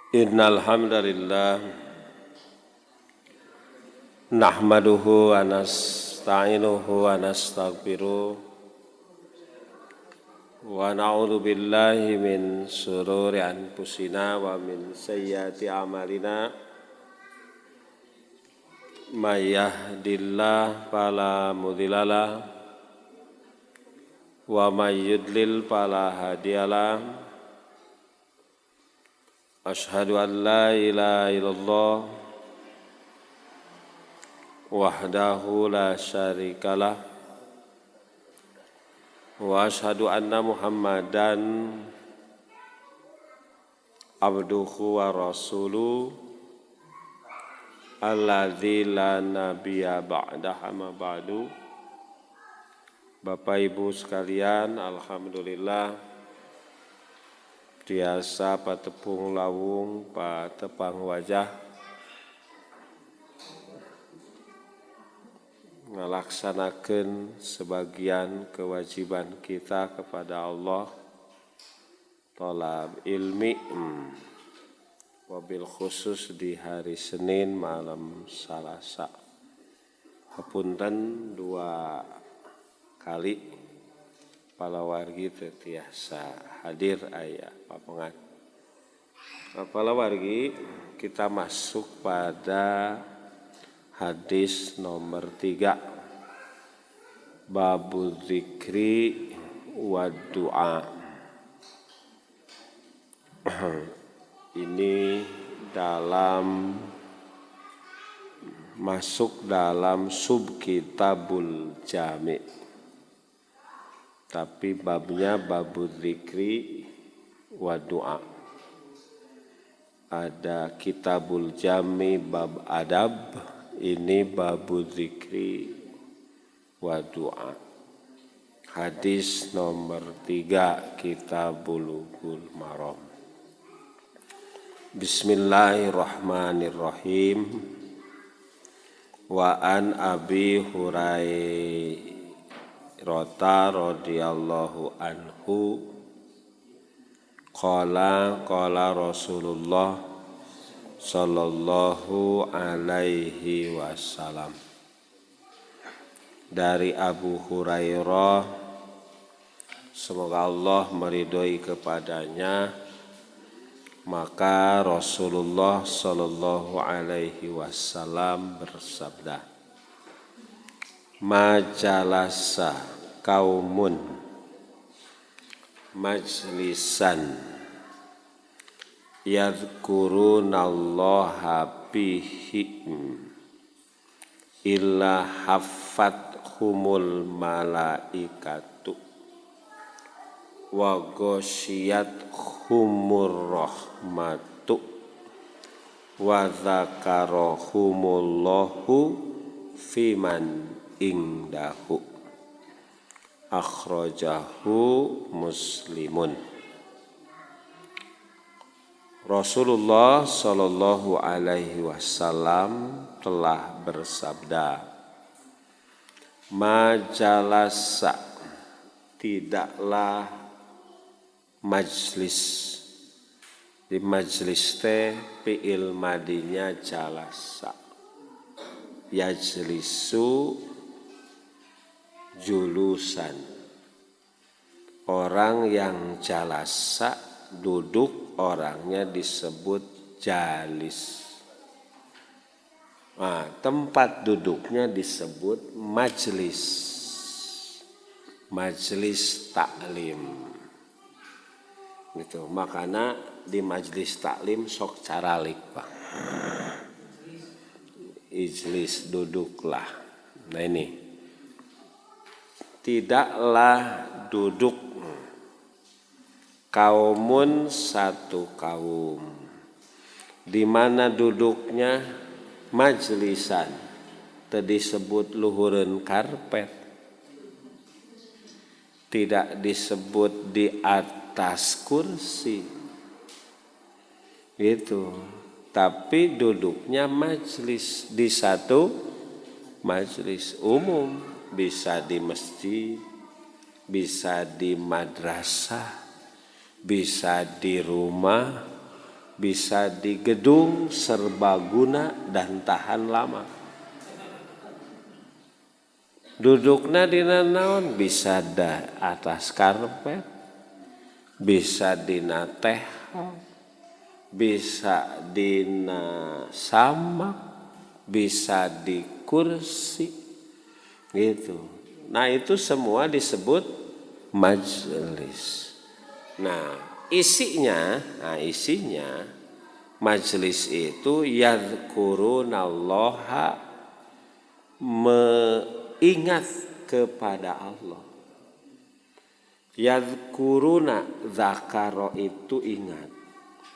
Innal hamdalillah nahmaduhu wa nasta'inuhu wa nastaghfiruh wa na'udzu billahi min shururi anfusina wa min sayyiati a'malina may yahdihillahu fala mudhillalah wa may yudlil fala hadiyalah. Asyhadu an la ilaha illallah wahdahu la syarikalah wa asyhadu anna Muhammadan abduhu wa rasuluh alladzi la nabiyya ba'dahu amma ba'du. Bapak Ibu sekalian, alhamdulillah tiasa patepung lawung patepang wajah ngalaksanakeun sebagian kewajiban kita kepada Allah, thalab ilmi, wabil khusus di hari Senin malam Salasa. Hapunten 2 kali palawargi tiasa hadir aya papengan. Palawargi kita masuk pada hadis nomor 3, babul zikri wa du'a. Ini masuk dalam subkitabul jami'. Tapi babnya babul zikri wa du'a. Ada kitabul jami bab adab, ini babul zikri wa du'a. Hadis nomor 3 kitabul bulughul maram. Bismillahirrahmanirrahim. Wa an Abi Hurairah radhiyallahu anhu qala Rasulullah sallallahu alaihi wasallam. Dari Abu Hurairah, semoga Allah meridhoi kepadanya, maka Rasulullah sallallahu alaihi wasallam bersabda, majalasa kaumun majlisan yadhkurunallaha bihim illa haffathumul malaikatu wa ghasyiyathumur rahmatu wa dzakarahumullahu fiman indahu. Akhrajahu Muslimun. Rasulullah sallallahu alaihi wasallam telah bersabda, majalasa, tidaklah majlis. Di majlis teh fi'il madinya jalasa, yajlisu julusan. Orang yang jalasa duduk, orangnya disebut jalis. Nah, tempat duduknya disebut majlis. Majlis taklim. Gitu. Makanya di majlis taklim sok caralik, Pak. Ijlis, duduklah. Nah ini, tidaklah duduk kaumun satu kaum. Di mana duduknya majlisan, tadi disebut luhureun karpet, tidak disebut di atas kursi, gitu. Tapi duduknya majlis, di satu majlis umum. Bisa di masjid, bisa di madrasah, bisa di rumah, bisa di gedung serbaguna dan tahan lama. Dudukna dina naon bisa da atas karpet, bisa dina teh, bisa dina samak, bisa di kursi gitu. Nah itu semua disebut majelis. Nah isinya majelis itu yadhkurunallaha, mengingat kepada Allah. Yadhkuruna, zakaro itu ingat.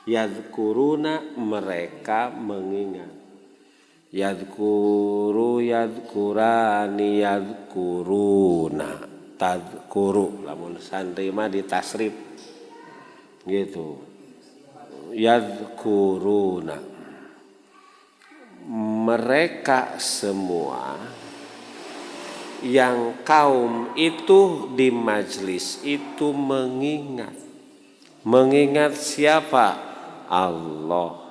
Yadhkuruna, mereka mengingat. Yadhkuru, yadhkurani, yadhkuruna, tadhkuru. Lamun santri mah ditasrif gitu. Yadhkuruna, mereka semua yang kaum itu di majlis itu mengingat. Mengingat siapa? Allah.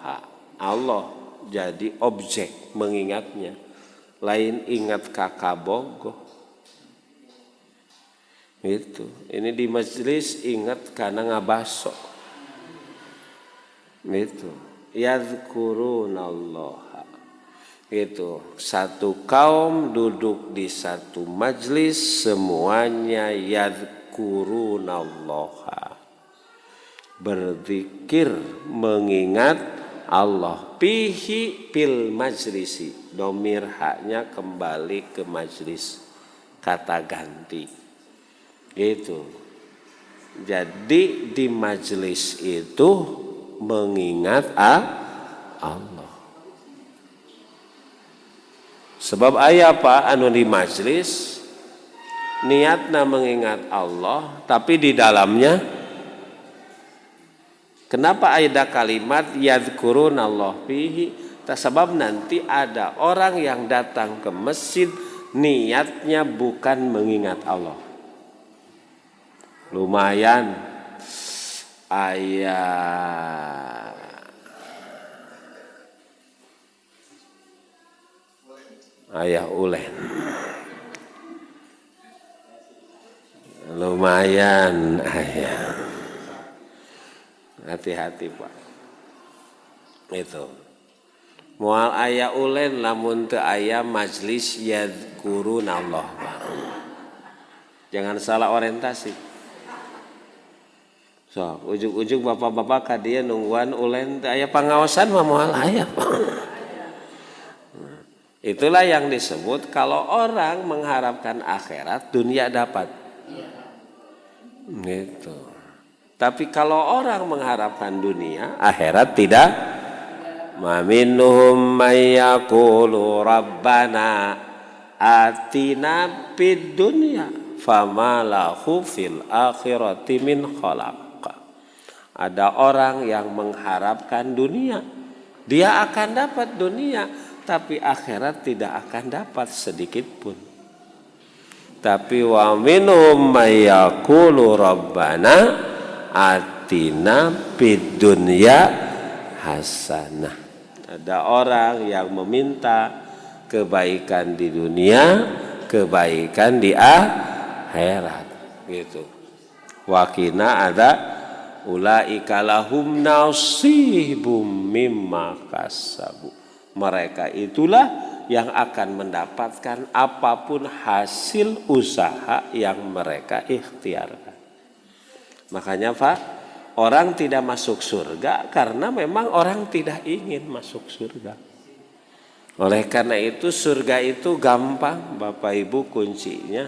Allah jadi objek mengingatnya. Lain ingat kakabogo. Itu. Ini di majlis ingat karena ngabaso. Itu. Yadhkurunallaha. Itu. Satu kaum duduk di satu majlis, semuanya yadhkurunallaha, berzikir mengingat Allah. Pihi pil majlisi, domir haknya kembali ke majlis, kata ganti. Gitu. Jadi di majlis itu mengingat Allah. Sebab aya apa anu di majlis niatna mengingat Allah, tapi di dalamnya kenapa ada kalimat yadhkurunallah fihi? Sebab nanti ada orang yang datang ke masjid niatnya bukan mengingat Allah. Lumayan ayah ulen. Lumayan ayah. Hati-hati Pak. Itu. Moal aya ulen lamun teu aya majlis yadhkurunallah. Jangan salah orientasi. So, ujug-ujug bapak-bapak ka dieu nungguan ulen teu aya pangaosan mah moal aya. Itulah yang disebut kalau orang mengharapkan akhirat, dunia dapat. Gitu. Tapi kalau orang mengharapkan dunia, akhirat tidak. Maminhum may yaqulu rabbana atina fid dunya fama lahu fil akhirati min khalaq. Ada orang yang mengharapkan dunia, dia akan dapat dunia, tapi akhirat tidak akan dapat sedikit pun. Tapi wa minhum may yaqulu rabbana atina fid dunya hasanah. Ada orang yang meminta kebaikan di dunia, kebaikan di akhirat gitu. Wakina ada ulaika lahum nasibum mimma kasabu. Mereka itulah yang akan mendapatkan apapun hasil usaha yang mereka ikhtiarkan. Makanya Pak, orang tidak masuk surga karena memang orang tidak ingin masuk surga. Oleh karena itu surga itu gampang Bapak Ibu, kuncinya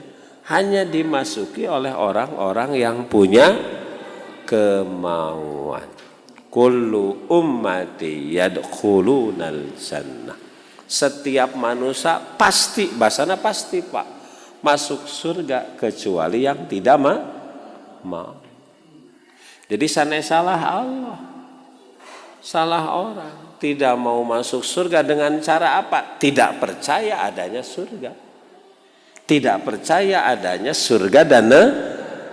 hanya dimasuki oleh orang-orang yang punya kemauan. Kullu ummati yadkhulunal jannah. Setiap manusia pasti, bahasana pasti Pak, masuk surga kecuali yang tidak mau. Jadi sana salah Allah, salah orang. Tidak mau masuk surga dengan cara apa? Tidak percaya adanya surga. Tidak percaya adanya surga dan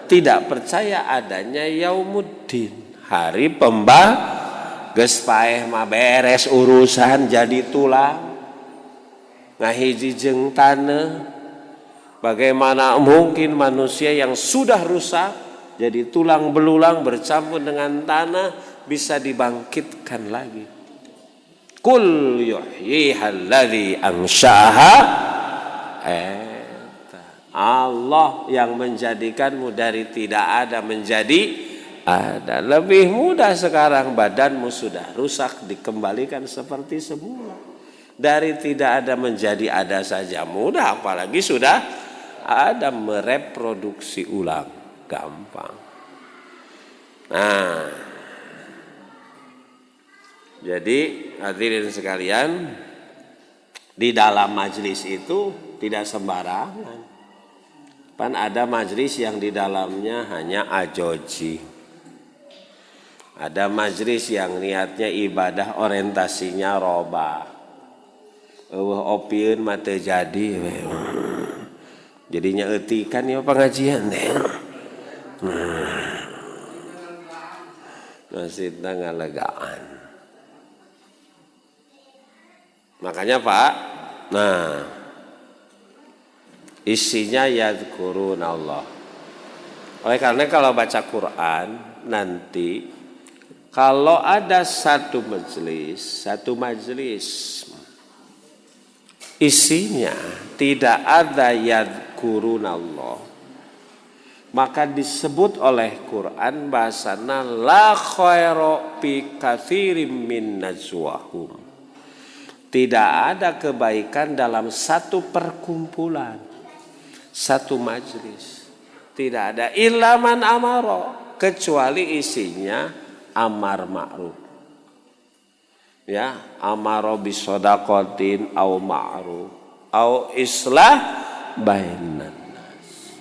tidak percaya adanya yaumuddin, hari geus paeh mah beres urusan jadi tulang ngahiji jeung taneuh. Bagaimana mungkin manusia yang sudah rusak jadi tulang belulang bercampur dengan tanah bisa dibangkitkan lagi? Qul yuhyihal ladzi ansha'aha. Allah yang menjadikanmu dari tidak ada menjadi ada. Lebih mudah sekarang, badanmu sudah rusak dikembalikan seperti semula. Dari tidak ada menjadi ada saja mudah, apalagi sudah ada mereproduksi ulang, gampang. Nah, jadi hadirin sekalian, di dalam majelis itu tidak sembarangan. Pan ada majelis yang di dalamnya hanya ajoji. Ada majelis yang niatnya ibadah, orientasinya roba. Opieun mah teu jadi. Jadinya eutikan ya pengajian teh. Maksudna ngalegaan. Makanya Pak, nah isinya yadhkurun Allah. Oleh karena kalau baca Quran nanti kalau ada satu majelis isinya tidak ada yadhkurun Allah, maka disebut oleh Quran bahasana la khaira fi katsirin min najwahum. Tidak ada kebaikan dalam satu perkumpulan, satu majelis. Tidak ada illa man amaro, kecuali isinya amar ma'ruf. Ya, amaro bisodaqatin au ma'ruf au islah bainan nas.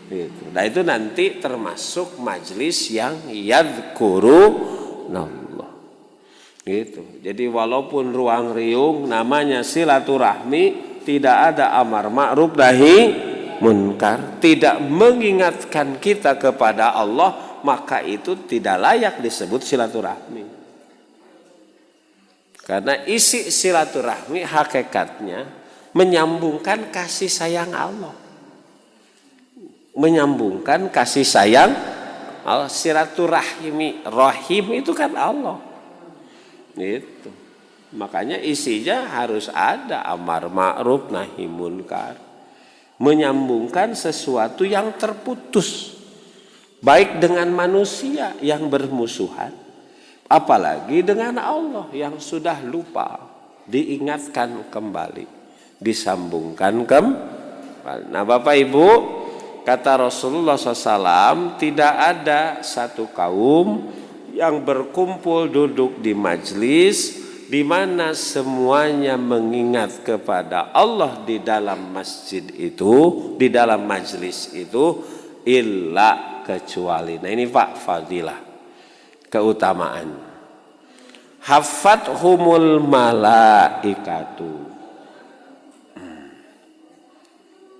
Gitu. Nah itu nanti termasuk majelis yang yadhkurunallah. Gitu. Jadi walaupun ruang riung namanya silaturahmi, tidak ada amar ma'ruf nahi munkar, tidak mengingatkan kita kepada Allah, maka itu tidak layak disebut silaturahmi. Karena isi silaturahmi hakikatnya menyambungkan kasih sayang Allah. Menyambungkan kasih sayang Allah. Silaturahmi, rahim itu kan Allah. Itu. Makanya isinya harus ada amar ma'ruf nahi munkar. Menyambungkan sesuatu yang terputus. Baik dengan manusia yang bermusuhan, apalagi dengan Allah yang sudah lupa, diingatkan kembali, disambungkan kembali. Nah Bapak Ibu, kata Rasulullah SAW, tidak ada satu kaum yang berkumpul duduk di majelis di mana semuanya mengingat kepada Allah di dalam masjid itu, di dalam majelis itu, illa kecuali. Nah ini Pak fadilah, keutamaan. Hafathumul malaikatu.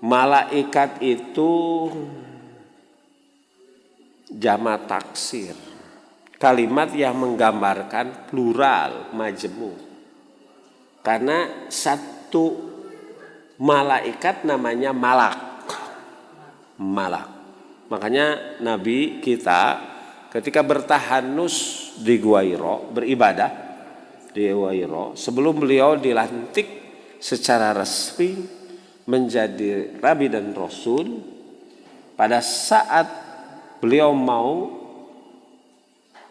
Malaikat itu jamak taksir. Kalimat yang menggambarkan plural, majemuk. Karena satu malaikat namanya malak. Malak. Makanya Nabi kita ketika bertahanus di Gua Hira, beribadah di Gua Hira, sebelum beliau dilantik secara resmi menjadi Nabi dan Rasul, pada saat beliau mau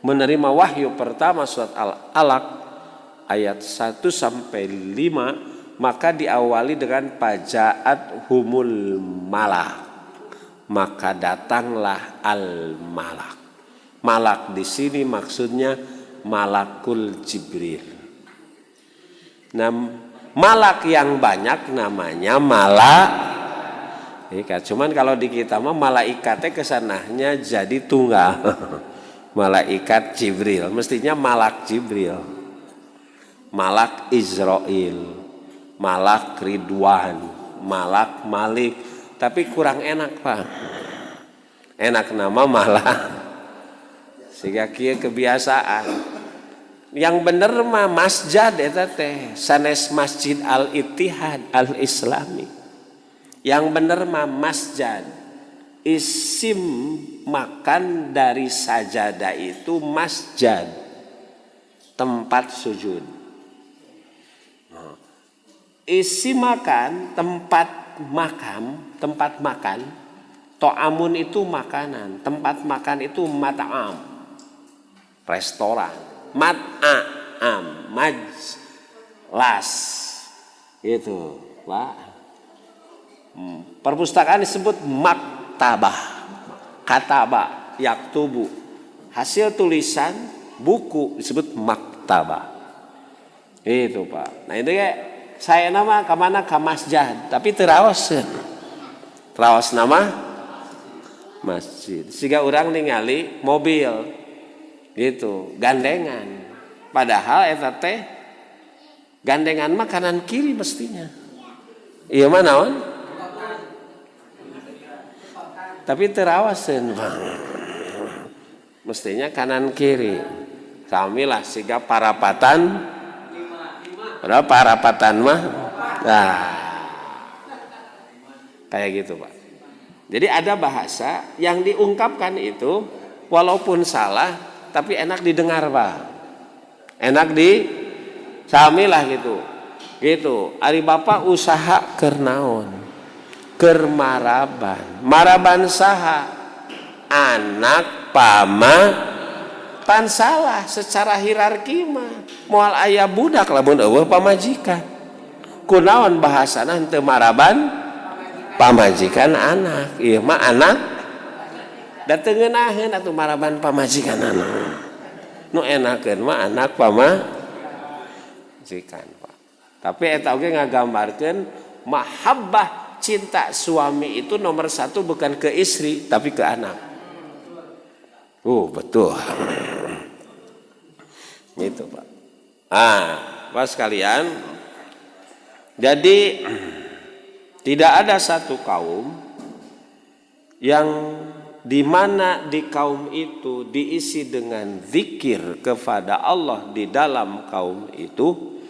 menerima wahyu pertama surat Al-Alaq ayat 1 sampai 5, maka diawali dengan pajaat humul malak, maka datanglah al-malak. Malak di sini maksudnya malakul Jibril. Nah, malak yang banyak namanya malaikat. Cuman kalau di kita mah malaikatnya kesananya jadi tunggal. Malaikat Jibril, mestinya malak Jibril, malak Israel, malak Ridwan, malak Malik, tapi kurang enak Pak. Enak nama malak, sehingga kia kebiasaan. Yang bener mah masjid eta teh sanes Masjid Al-Ittihad Al-Islami. Yang bener mah masjid. Isim makan dari sajadah itu masjid, tempat sujud. Isim makan tempat makan. To'amun itu makanan, tempat makan itu mat'am, restoran. Mat'am, majlas, itu, Pak. Perpustakaan disebut maktabah, katabah, yaktubu. Hasil tulisan buku disebut maktabah. Itu Pak. Nah itu ya saya nama kemana ke masjid, tapi terawas nama masjid. Siga orang ningali mobil, gitu, gandengan. Padahal eta teh gandengan mah kanan kiri mestinya. Iya mah naon? Tapi terawaseun mestinya kanan kiri. Samilah siga parapatan. Padahal parapatan mah kayak gitu Pak. Jadi ada bahasa yang diungkapkan itu walaupun salah tapi enak didengar Pak. Enak samilah gitu. Gitu. Ari Bapak usaha keur naon? Keur maraban. Maraban saha? Anak pan salah secara hierarki mah moal aya budak lamun eueuh pamajikan. Kunaon bahasana henteu maraban pamajikan anak. Ieu mah anak da teu ngeunaheun atuh maraban pamajikan anak. Nu enakeun mah anak pamajikan, Pak. Tapi eta oge ngagambarkeun mahabbah cinta suami itu nomor satu bukan ke istri tapi ke anak. Betul. Gitu Pak. Pak sekalian. Jadi tidak ada satu kaum yang di mana di kaum itu diisi dengan zikir kepada Allah di dalam kaum itu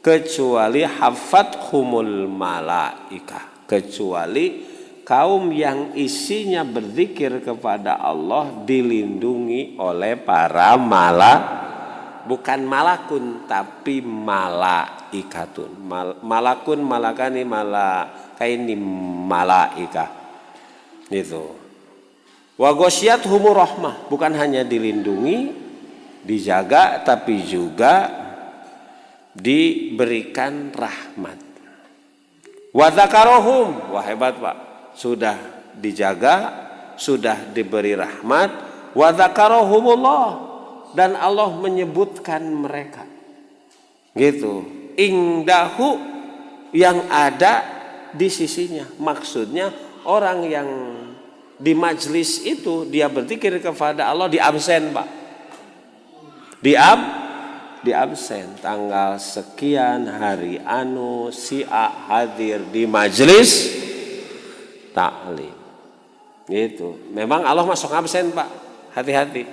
kecuali hafathumul malaikah, kecuali kaum yang isinya berzikir kepada Allah dilindungi oleh para bukan malakun tapi malaikatun. Malakun malakani malakaini malaikah. Itu. Wa ghasyiyatuhumur rahmah, bukan hanya dilindungi, dijaga tapi juga diberikan rahmat. Wa dzakarohum, wah hebat Pak. Sudah dijaga, sudah diberi rahmat, wa dzakarohumullah, dan Allah menyebutkan mereka. Gitu. Indahu, yang ada di sisinya. Maksudnya orang yang di majlis itu dia berzikir kepada Allah di absen Pak. Di absen tanggal sekian hari anu si A hadir di majlis taklim. Gitu. Memang Allah masuk absen Pak. Hati-hati.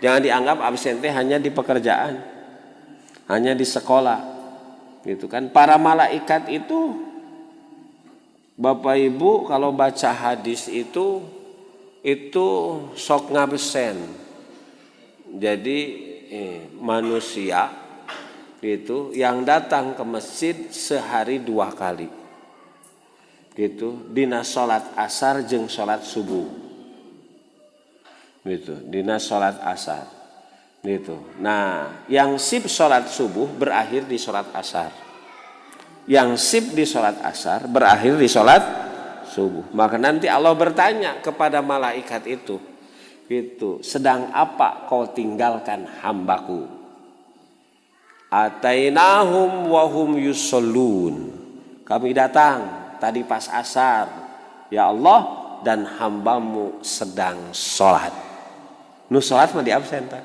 Jangan dianggap absen teh hanya di pekerjaan. Hanya di sekolah. Gitu kan. Para malaikat itu Bapak Ibu kalau baca hadis itu sok ngabsen. Jadi manusia itu yang datang ke masjid sehari 2 kali. Gitu, dina salat asar jeung salat subuh. Gitu, dina salat asar. Gitu. Nah, yang sip salat subuh berakhir di salat asar. Yang sip di salat asar berakhir di salat subuh. Maka nanti Allah bertanya kepada malaikat itu, gitu, sedang apa kau tinggalkan hambaku? Atainahum wahum yusallun. Kami datang tadi pas asar, ya Allah, dan hambamu sedang sholat. Nu sholat mah di absen tak?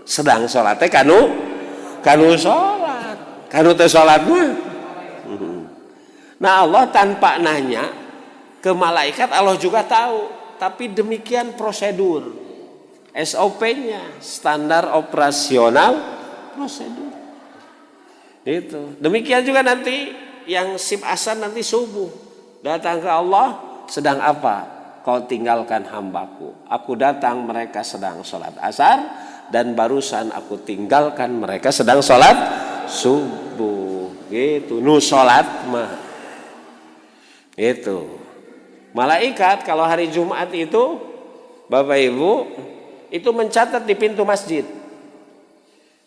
Sedang sholat teh kanu sholat, kanu teh sholat mah. Nah Allah tanpa nanya ke malaikat Allah juga tahu, tapi demikian prosedur SOP-nya, standar operasional prosedur. Itu. Demikian juga nanti yang sib asar nanti subuh datang ke Allah, sedang apa kau tinggalkan hambaku? Aku datang mereka sedang sholat asar, dan barusan aku tinggalkan mereka sedang sholat subuh. Gitu. Nu sholat mah. Itu. Malaikat kalau hari Jumat itu, Bapak Ibu, itu mencatat di pintu masjid.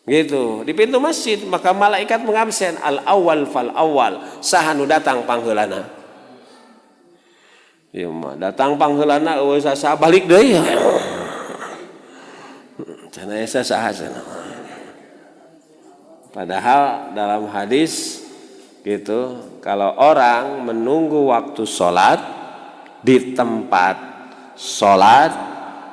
Gitu, di pintu masjid, maka malaikat mengabsen al-awwal fal-awwal, sahanu datang pangheulana. Ya mah datang pangheulana eueuh sasa balik deui ya. Cenah asa saha cenah. Padahal dalam hadis gitu, kalau orang menunggu waktu sholat di tempat sholat,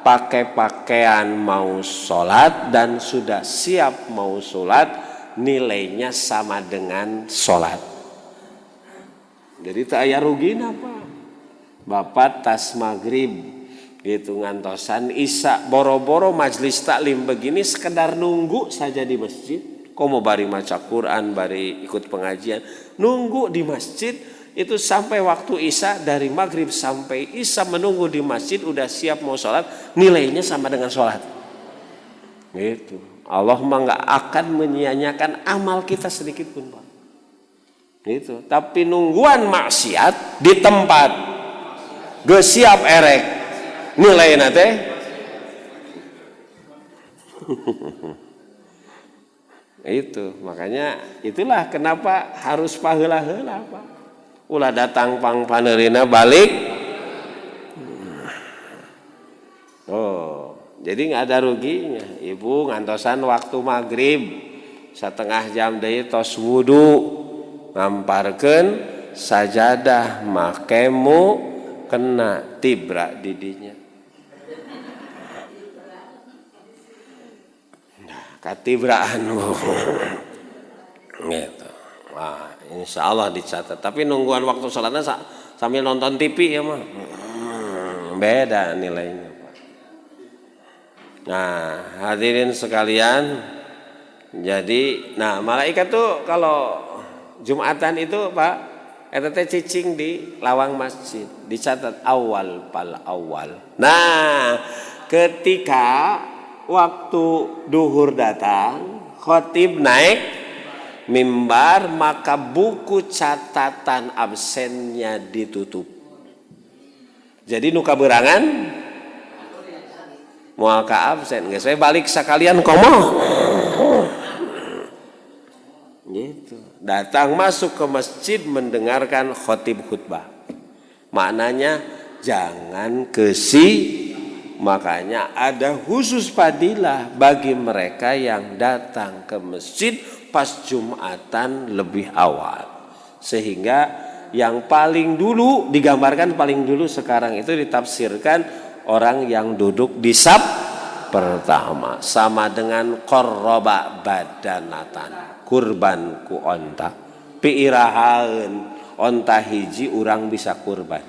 pakai pakaian mau sholat dan sudah siap mau sholat, nilainya sama dengan sholat. Jadi tak aya rugina Pak. Bapak tas maghrib gitu ngantosan isya, boro-boro majlis taklim begini sekedar nunggu saja di masjid. Komo bari maca Quran, bari ikut pengajian, nunggu di masjid. Itu sampai waktu isya, dari maghrib sampai isya menunggu di masjid, udah siap mau sholat, nilainya sama dengan sholat. Gitu. Allah mah nggak akan menyia-nyiakan amal kita sedikit pun Pak. Gitu. Tapi nungguan maksiat di tempat ge siap erek nilainya teh. Itu makanya itulah kenapa harus paheula-heula Pak. Ulah datang pang paneurina balik. Oh, jadi nggak ada ruginya. Ibu ngantosan waktu maghrib setengah jam deui tos wudu, ngamparkeun sajadah makemu kena tibra didinya. Nah, katibraan gitu. Wah, insya Allah dicatat. Tapi nungguan waktu sholatnya sambil nonton TV ya mah, beda nilainya Pak. Nah hadirin sekalian, jadi nah malaikat tuh kalau Jumatan itu Pak, eta teh cicing di lawang masjid, dicatat awal pal awal. Nah ketika waktu duhur datang, khotib naik mimbar, maka buku catatan absennya ditutup. Jadi nu kaberangan moal ka absen geus we balik sakalian komo. Gitu. Datang masuk ke masjid mendengarkan khotib khutbah. Maknanya jangan kesi. Makanya ada khusus fadilah bagi mereka yang datang ke masjid pas Jumatan lebih awal. Sehingga yang paling dulu digambarkan paling dulu sekarang itu ditafsirkan orang yang duduk di saf pertama sama dengan qarraba badanatan, kurban ku onta. Piirahaeun onta hiji urang bisa kurban.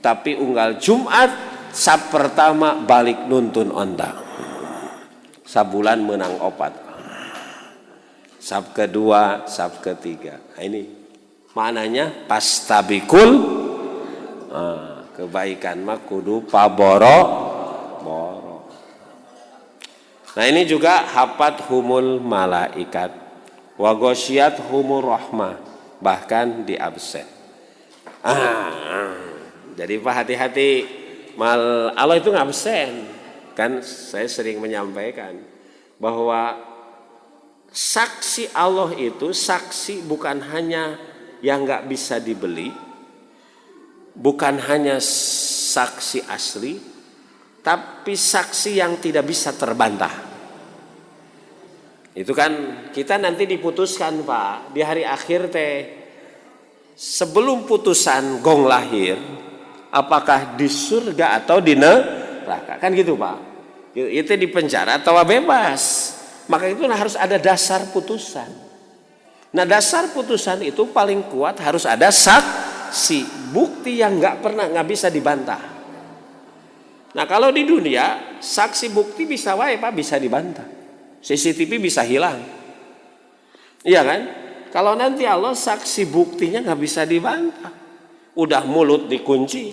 Tapi unggal Jumat saf pertama balik nuntun onta. Sabulan menang opat. Saf kedua, saf ketiga. Nah, ini maknanya pastabikul kebaikan mah kudu paboro. Nah ini juga hapat humul malaikat wa ghasyiyat humur rahmah, bahkan di absen. Jadi Pak hati-hati, mal Allah itu nggak absen. Kan saya sering menyampaikan bahwa saksi Allah itu saksi bukan hanya yang nggak bisa dibeli, bukan hanya saksi asli, tapi saksi yang tidak bisa terbantah. Itu kan kita nanti diputuskan Pak di hari akhir teh, sebelum putusan gong lahir, apakah di surga atau di neraka, kan gitu Pak. Itu di penjara atau bebas. Maka itu harus ada dasar putusan. Nah dasar putusan itu paling kuat harus ada saksi, bukti yang nggak bisa dibantah. Nah kalau di dunia saksi bukti bisa wae Pak, bisa dibantah. CCTV bisa hilang. Iya kan? Kalau nanti Allah saksi buktinya nggak bisa dibantah. Udah mulut dikunci.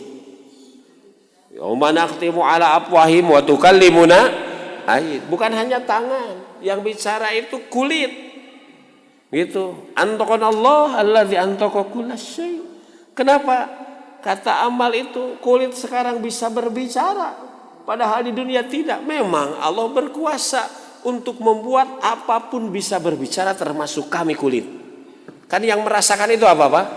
Yauma nakhtimu ala afwahim wa tukallimuna ayat. Bukan hanya tangan, yang bicara itu kulit. Gitu. Antaqanallah allazi antaqa kullasyai. Kenapa? Kata amal itu kulit sekarang bisa berbicara, padahal di dunia tidak. Memang Allah berkuasa untuk membuat apapun bisa berbicara, termasuk kami kulit. Kan yang merasakan itu apa Pak?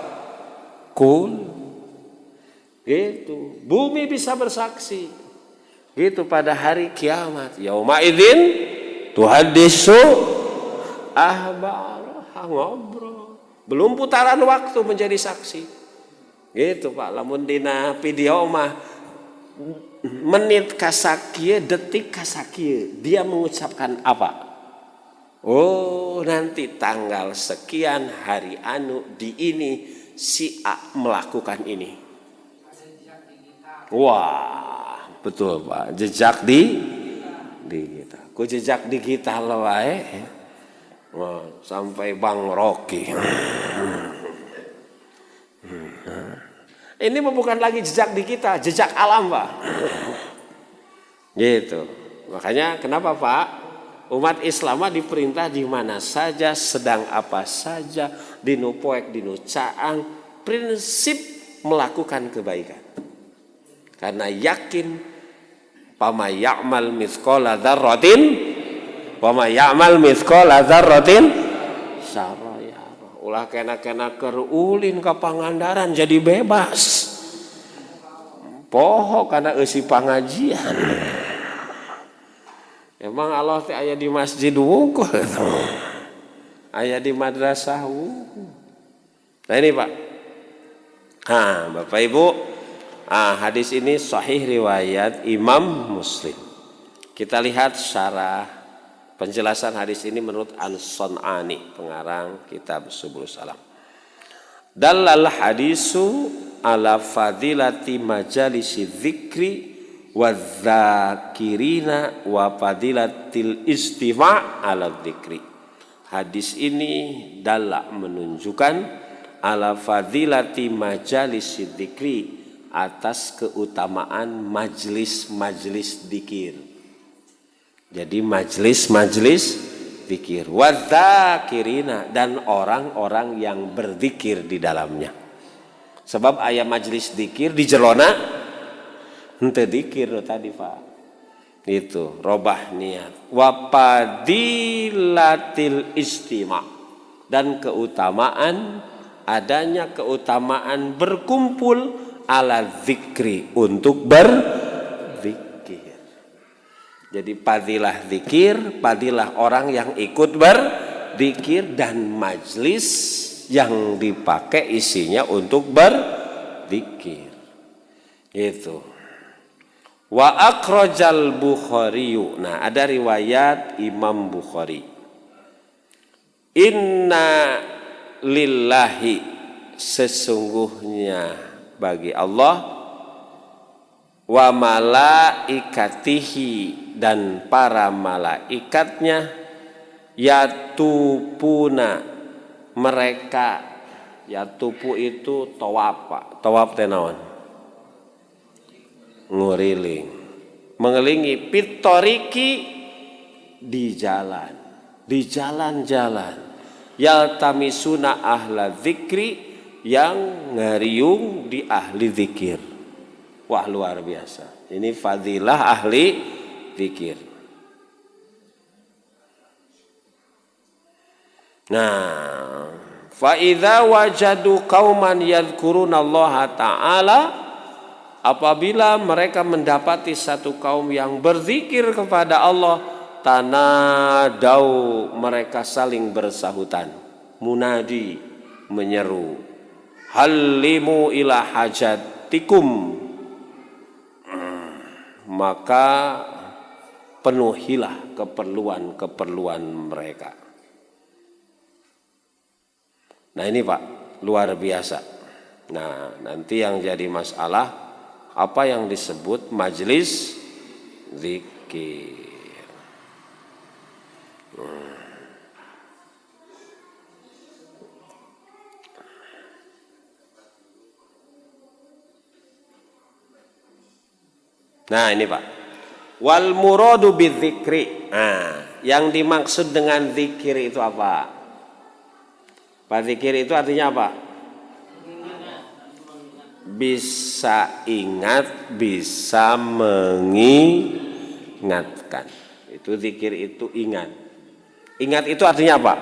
Gitu. Bumi bisa bersaksi. Gitu pada hari kiamat. Yauma idzin tuhaddisu ahbaraha, ngobrol. Belum putaran waktu menjadi saksi. Gitu Pak. Lamun dina video mah menit kasakieu, detik kasakieu, dia mengucapkan apa? Oh, nanti tanggal sekian hari anu di ini si A melakukan ini. Wah, betul Pak. Jejak di kita. Ku jejak digital wae. Wah, sampai Bang Rocky. Ini bukan lagi jejak di kita, jejak alam Pak. Gitu. Makanya kenapa Pak? Umat Islam diperintah di mana saja, sedang apa saja, dinu poek, dinu caang, prinsip melakukan kebaikan. Karena yakin pama ya'mal mithqala dzarratin wa ma ya'mal mithqala dzarratin syarra yara. Ulah kena-kena keur ulin ka Pangandaran jadi bebas. Poho kana eusi pangajian. Emang Allah teh aya di masjid wungkul, aya di madrasah wungkul. Nah ini Pak. Bapak Ibu, hadis ini sahih riwayat Imam Muslim. Kita lihat syarah penjelasan hadis ini menurut As-Sun'ani, pengarang kitab Subul Salam. Dalal hadisu ala fadilati majalisi dzikri wadzakirina wa fadilatil istima' ala dzikri. Hadis ini dalak menunjukkan ala fadilati majalisi dzikri, atas keutamaan majlis-majlis dzikir. Jadi majlis-majlis dzikir, wadzakirina, dan orang-orang yang berzikir di dalamnya. Sebab aya majlis dzikir di jelona henteu dzikir tadi Pak. Itu robah niat. Wa fadilatil istima', dan keutamaan, adanya keutamaan berkumpul ala zikri, untuk berzikir. Jadi fadilah zikir, fadilah orang yang ikut berzikir, dan majlis yang dipakai isinya untuk berzikir. Itu. Wa akhrajal Bukhari. Nah, ada riwayat Imam Bukhari. Inna lillahi, sesungguhnya bagi Allah, wa malaikatihi, dan para malaikatnya, yatupuna, mereka, yatupu itu tawaf Pak. Tawaf teh naon? Nguriling, mengelingi, pitoriki, di jalan, di jalan-jalan, yaltamisuna ahla dzikri, yang ngariung di ahli zikir. Wah, luar biasa. Ini fadilah ahli zikir. Nah, fa idza wajadu qauman yadhkurunallaha ta'ala, apabila mereka mendapati satu kaum yang berzikir kepada Allah, tanadau, mereka saling bersahutan, munadi, menyeru, hallimu ila hajatikum, maka penuhilah keperluan-keperluan mereka. Nah ini Pak, luar biasa. Nah nanti yang jadi masalah, apa yang disebut majlis zikir. Nah ini Pak, wal muradu bidzikri. Nah, yang dimaksud dengan zikir itu apa? Pak, zikir itu artinya apa? Bisa ingat, bisa mengingatkan. Itu zikir itu ingat. Ingat itu artinya apa?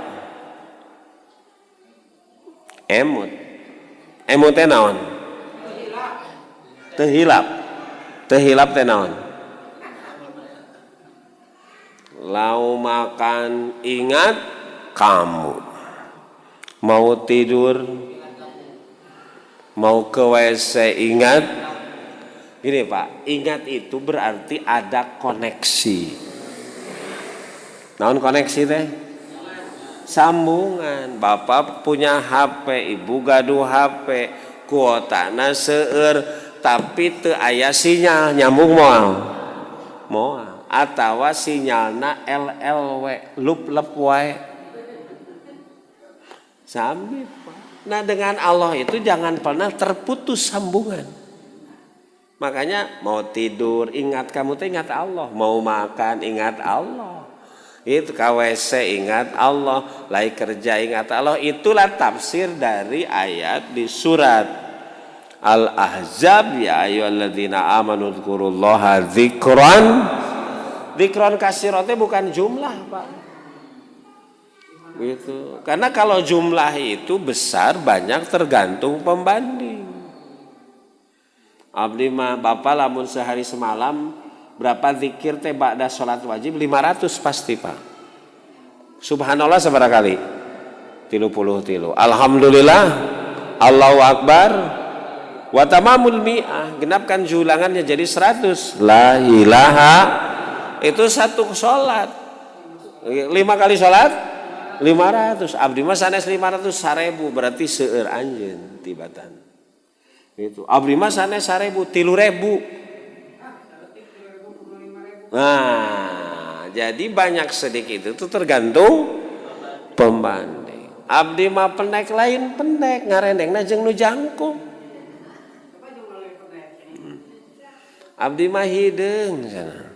Emut. Emut teh naon? Tehilap. Tehilap teh naon? Lau makan ingat kamu. Mau tidur, mau ke WC ingat. Ini Pak, ingat itu berarti ada koneksi. Naon koneksi teh? Sambungan. Bapak punya HP, ibu gaduh HP, kuotana seueur tapi teu aya sinyal, nyambung moal. Moal atawa sinyalna LLW, lup-lep wae. Sami Pak. Nah dengan Allah itu jangan pernah terputus sambungan. Makanya mau tidur ingat kamu tuh ingat Allah, mau makan ingat Allah. Itu KWC ingat Allah, lagi kerja ingat Allah. Itulah tafsir dari ayat di surat Al-Ahzab, ya ayyuhalladzina amanu dzkurullaha dzikran. Dzikran katsiran bukan jumlah Pak. Gitu. Karena kalau jumlah itu besar banyak tergantung pembanding. Abdi mah Bapak lamun sehari semalam berapa zikir teh ba'da salat wajib? 500 pasti Pak. Subhanallah seberapa kali? 33. Alhamdulillah, Allahu Akbar, wa tamamul mi'ah, genapkan julangannya jadi 100. La ilaha, itu satu salat. 5 kali salat 500. Abdi mah sanes 500 1000 berarti seueur anjeun tibatan. Itu. Abdi mah sanes 1000 3000. Nah, jadi banyak sedikit itu tergantung pembanding. Abdi mah pendek lain pendek, ngarendengna jeung nu jangkung. Abdi mah hideung cenah.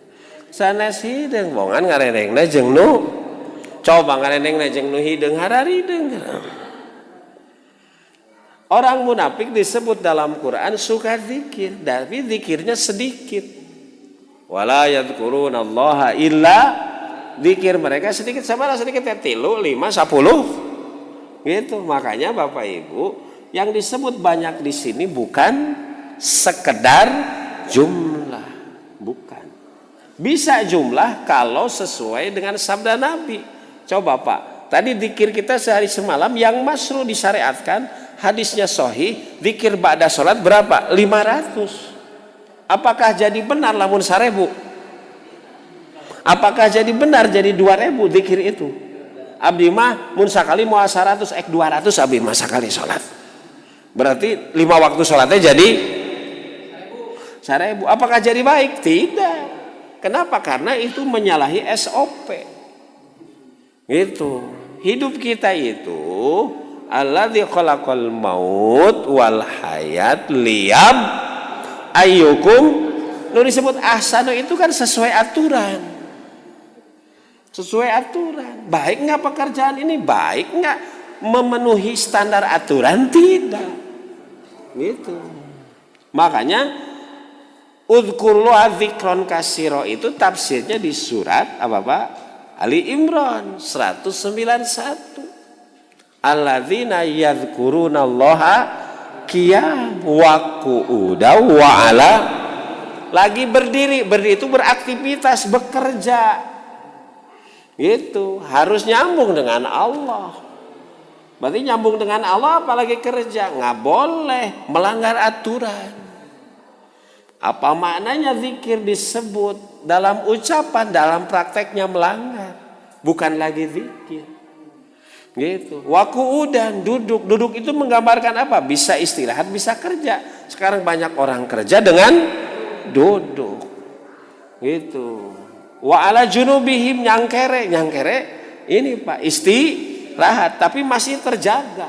Sanes hideung bongan ngarendengna jeung nu coba ngarendengna jeung nu hideung hararideung. Orang munafik disebut dalam Quran suka zikir, tapi zikirnya sedikit. Wala yadhkurunallaha illa, zikir mereka sedikit, sama sedikit ya 3, 5, 10. Gitu. Makanya Bapak Ibu, yang disebut banyak di sini bukan sekedar jumlah, bukan. Bisa jumlah kalau sesuai dengan sabda Nabi. Coba Pak, tadi zikir kita sehari semalam yang masru disyariatkan, hadisnya sahih, zikir ba'da salat berapa? 500. Apakah jadi benar lamun 1000? Apakah jadi benar jadi 2000 zikir itu? Abdi mah mun sakali moal 100 ek 200 abdi mah sakali salat. Berarti 5 waktu salatnya jadi 1000. Apakah jadi baik? Tidak. Kenapa? Karena itu menyalahi SOP. Itu. Hidup kita itu alladzi khalaqal maut wal hayat liyab ayyukum, nu disebut ahsanu itu kan sesuai aturan. Sesuai aturan. Baik enggak pekerjaan ini? Baik enggak memenuhi standar aturan? Tidak. Gitu. Makanya udzurullaha dzikron katsira itu tafsirnya di surat apa Pak? Ali Imran 191. Alladzina yadhkurunallaha qiyam wa qu'udan wa ala, lagi berdiri itu beraktivitas, bekerja. Itu harus nyambung dengan Allah. Berarti nyambung dengan Allah apalagi kerja, nggak boleh melanggar aturan. Apa maknanya zikir disebut dalam ucapan, dalam prakteknya melanggar, bukan lagi zikir. Gitu. Waku udan duduk itu menggambarkan apa? Bisa istirahat, bisa kerja. Sekarang banyak orang kerja dengan duduk. Gitu. Wa ala junubihim nyangkere ini Pak istirahat tapi masih terjaga.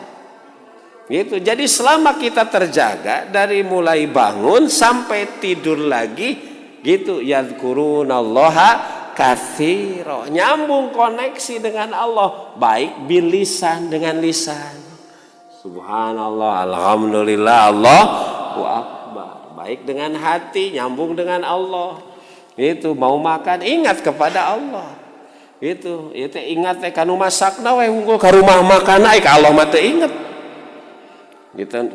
Gitu. Jadi selama kita terjaga dari mulai bangun sampai tidur lagi gitu, yadhkurunallaha katsira, nyambung koneksi dengan Allah, baik bilisan dengan lisan, subhanallah, alhamdulillah, Allahu akbar, baik dengan hati, nyambung dengan Allah. Itu mau makan ingat kepada Allah. Itu ingat kanu masakna we unggul ka rumah makan ai ka Allah mah teu inget.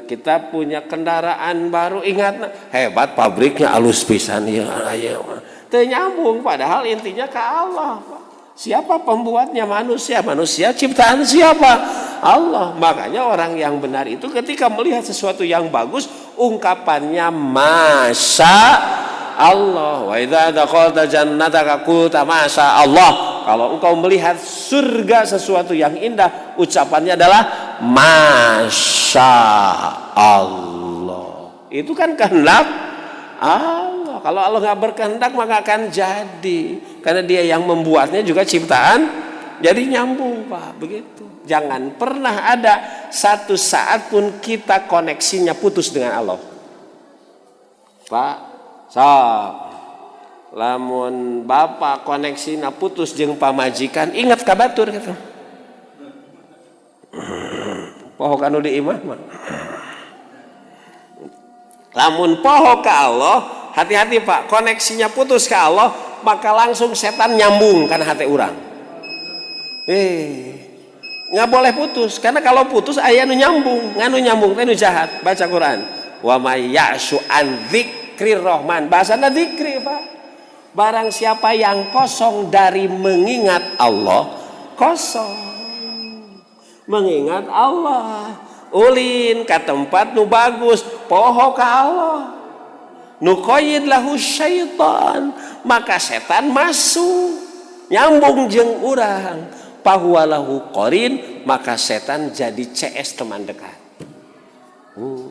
Kita punya kendaraan baru ingat hebat pabriknya alus pisan ya aya mah. Teu nyambung padahal intinya ke Allah. Siapa pembuatnya? Manusia ciptaan siapa? Allah. Makanya orang yang benar itu ketika melihat sesuatu yang bagus ungkapannya masya Allah. Wa idza dakhalta jannataka qulta masya Allah. Kalau engkau melihat surga sesuatu yang indah, ucapannya adalah masya Allah. Itu kan kehendak Allah. Kalau Allah nggak berkehendak maka akan jadi. Karena Dia yang membuatnya juga ciptaan. Jadi nyambung Pak, begitu. Jangan pernah ada satu saat pun kita koneksinya putus dengan Allah. Pak, sok. Lamun bapak koneksina putus jeung pamajikan, ingat ka batur gitu. Poho kanu di imah mah. Lamun poho ka Allah, hati-hati Pak, koneksinya putus ke Allah, maka langsung setan nyambung kana hati urang. Nggak boleh putus, karena kalau putus aya nu nyambung, nganu nyambung teh nu jahat. Baca Quran. Wa may ya'shu an dzikrir rahman. Bahasana dzikri, Pak. Barang siapa yang kosong dari mengingat Allah, kosong. Mengingat Allah, ulin ke tempat nu bagus, poho ka Allah. Nu qayyid lahu syaitan, maka setan masuk, nyambung jeung urang. Pahuwalahu qarin, maka setan jadi CS teman dekat.